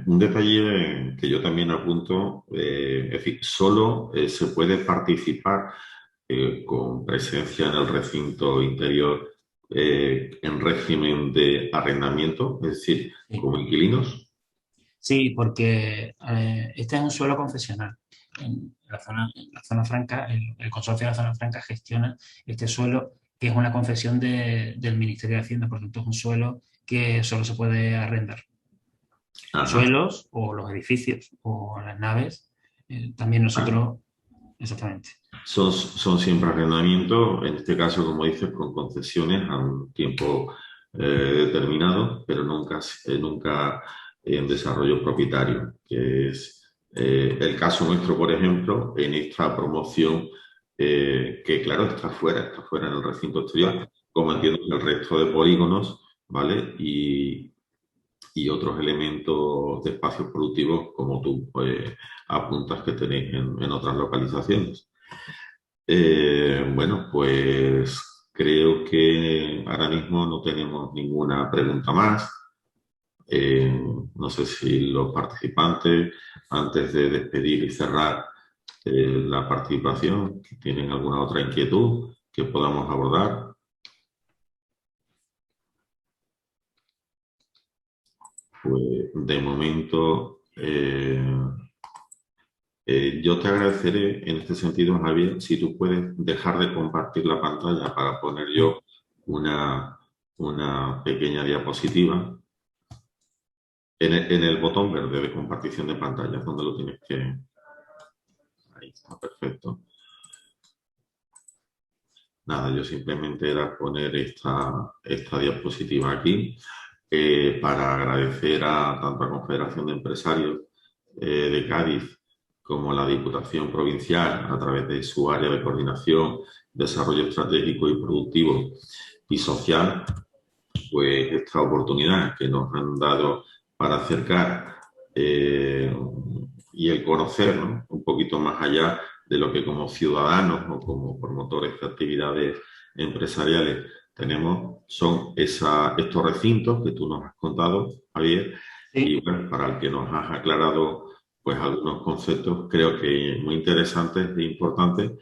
Un detalle que yo también apunto, es decir, solo se puede participar con presencia en el recinto interior en régimen de arrendamiento, es decir, Sí, como inquilinos. sí, porque este es un suelo concesional. En la zona franca, el consorcio de la zona franca gestiona este suelo, que es una concesión del Ministerio de Hacienda, por tanto es un suelo que solo se puede arrendar. Ajá. Suelos o los edificios o las naves, también Vale. nosotros, exactamente. Son siempre arrendamientos, en este caso, como dices, con concesiones a un tiempo determinado, pero nunca en desarrollo propietario, que es el caso nuestro, por ejemplo, en esta promoción, que claro, está fuera en el recinto exterior, como entiendo que el resto de polígonos, ¿vale? Y otros elementos de espacios productivos, como tú apuntas que tenéis en otras localizaciones. Bueno, pues creo que ahora mismo no tenemos ninguna pregunta más. No sé si los participantes, antes de despedir y cerrar la participación, tienen alguna otra inquietud que podamos abordar. Pues de momento, yo te agradeceré en este sentido, Javier, si tú puedes dejar de compartir la pantalla para poner yo una pequeña diapositiva en el botón verde de compartición de pantalla, donde lo tienes que... Ahí está, perfecto. Nada, yo simplemente era poner esta diapositiva aquí para agradecer tanto a Confederación de Empresarios de Cádiz como a la Diputación Provincial, a través de su área de coordinación, desarrollo estratégico y productivo y social, pues esta oportunidad que nos han dado para acercar y el conocer, ¿no?, un poquito más allá de lo que como ciudadanos o como promotores de actividades empresariales tenemos, son estos recintos que tú nos has contado, Javier, Sí. y bueno, para el que nos has aclarado pues algunos conceptos, creo que muy interesantes e importantes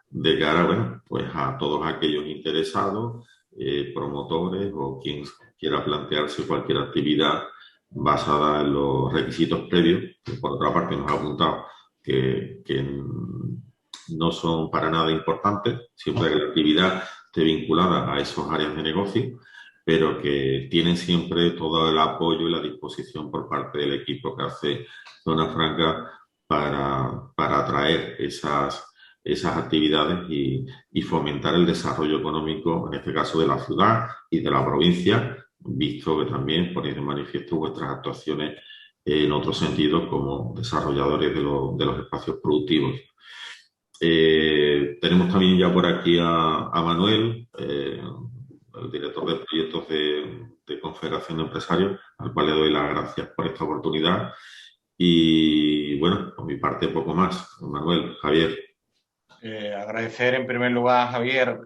de cara, bueno, pues a todos aquellos interesados, promotores o quien quiera plantearse cualquier actividad basada en los requisitos previos, que por otra parte nos ha apuntado que no son para nada importantes, siempre que la actividad esté vinculada a esos áreas de negocio, pero que tienen siempre todo el apoyo y la disposición por parte del equipo que hace Zona Franca para atraer esas actividades y fomentar el desarrollo económico, en este caso de la ciudad y de la provincia, visto que también ponéis de manifiesto vuestras actuaciones en otro sentido como desarrolladores de los espacios productivos. Tenemos también ya por aquí a Manuel, el director de proyectos de Confederación de Empresarios, al cual le doy las gracias por esta oportunidad. Y bueno, por mi parte poco más. Manuel, Javier. Agradecer en primer lugar a Javier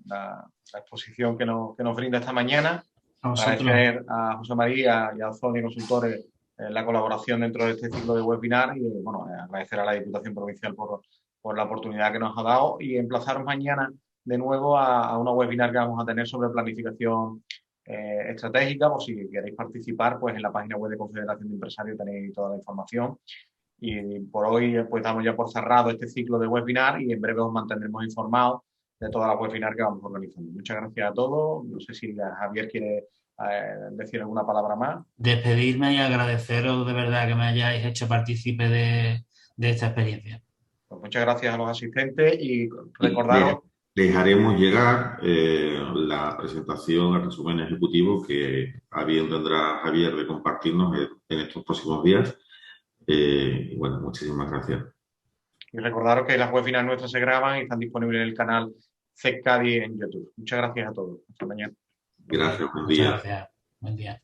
la exposición que nos brinda esta mañana. Agradecer a José María y a Ozoni Consultores la colaboración dentro de este ciclo de webinar y bueno, agradecer a la Diputación Provincial por la oportunidad que nos ha dado y emplazaros mañana de nuevo a una webinar que vamos a tener sobre planificación estratégica. Por si queréis participar, pues en la página web de Confederación de Empresarios tenéis toda la información. Y por hoy pues damos ya por cerrado este ciclo de webinar y en breve os mantendremos informados de todas las webinars que vamos organizando. Muchas gracias a todos. No sé si Javier quiere decir alguna palabra más. Despedirme y agradeceros de verdad que me hayáis hecho partícipe de esta experiencia. Pues muchas gracias a los asistentes y recordaros... Dejaremos llegar la presentación, el resumen ejecutivo que a bien tendrá Javier de compartirnos en estos próximos días. Bueno, muchísimas gracias. Y recordaros que las webinars nuestras se graban y están disponibles en el canal CEC Cádiz en YouTube. Muchas gracias a todos. Hasta mañana. Gracias, buen día. Muchas gracias. Buen día.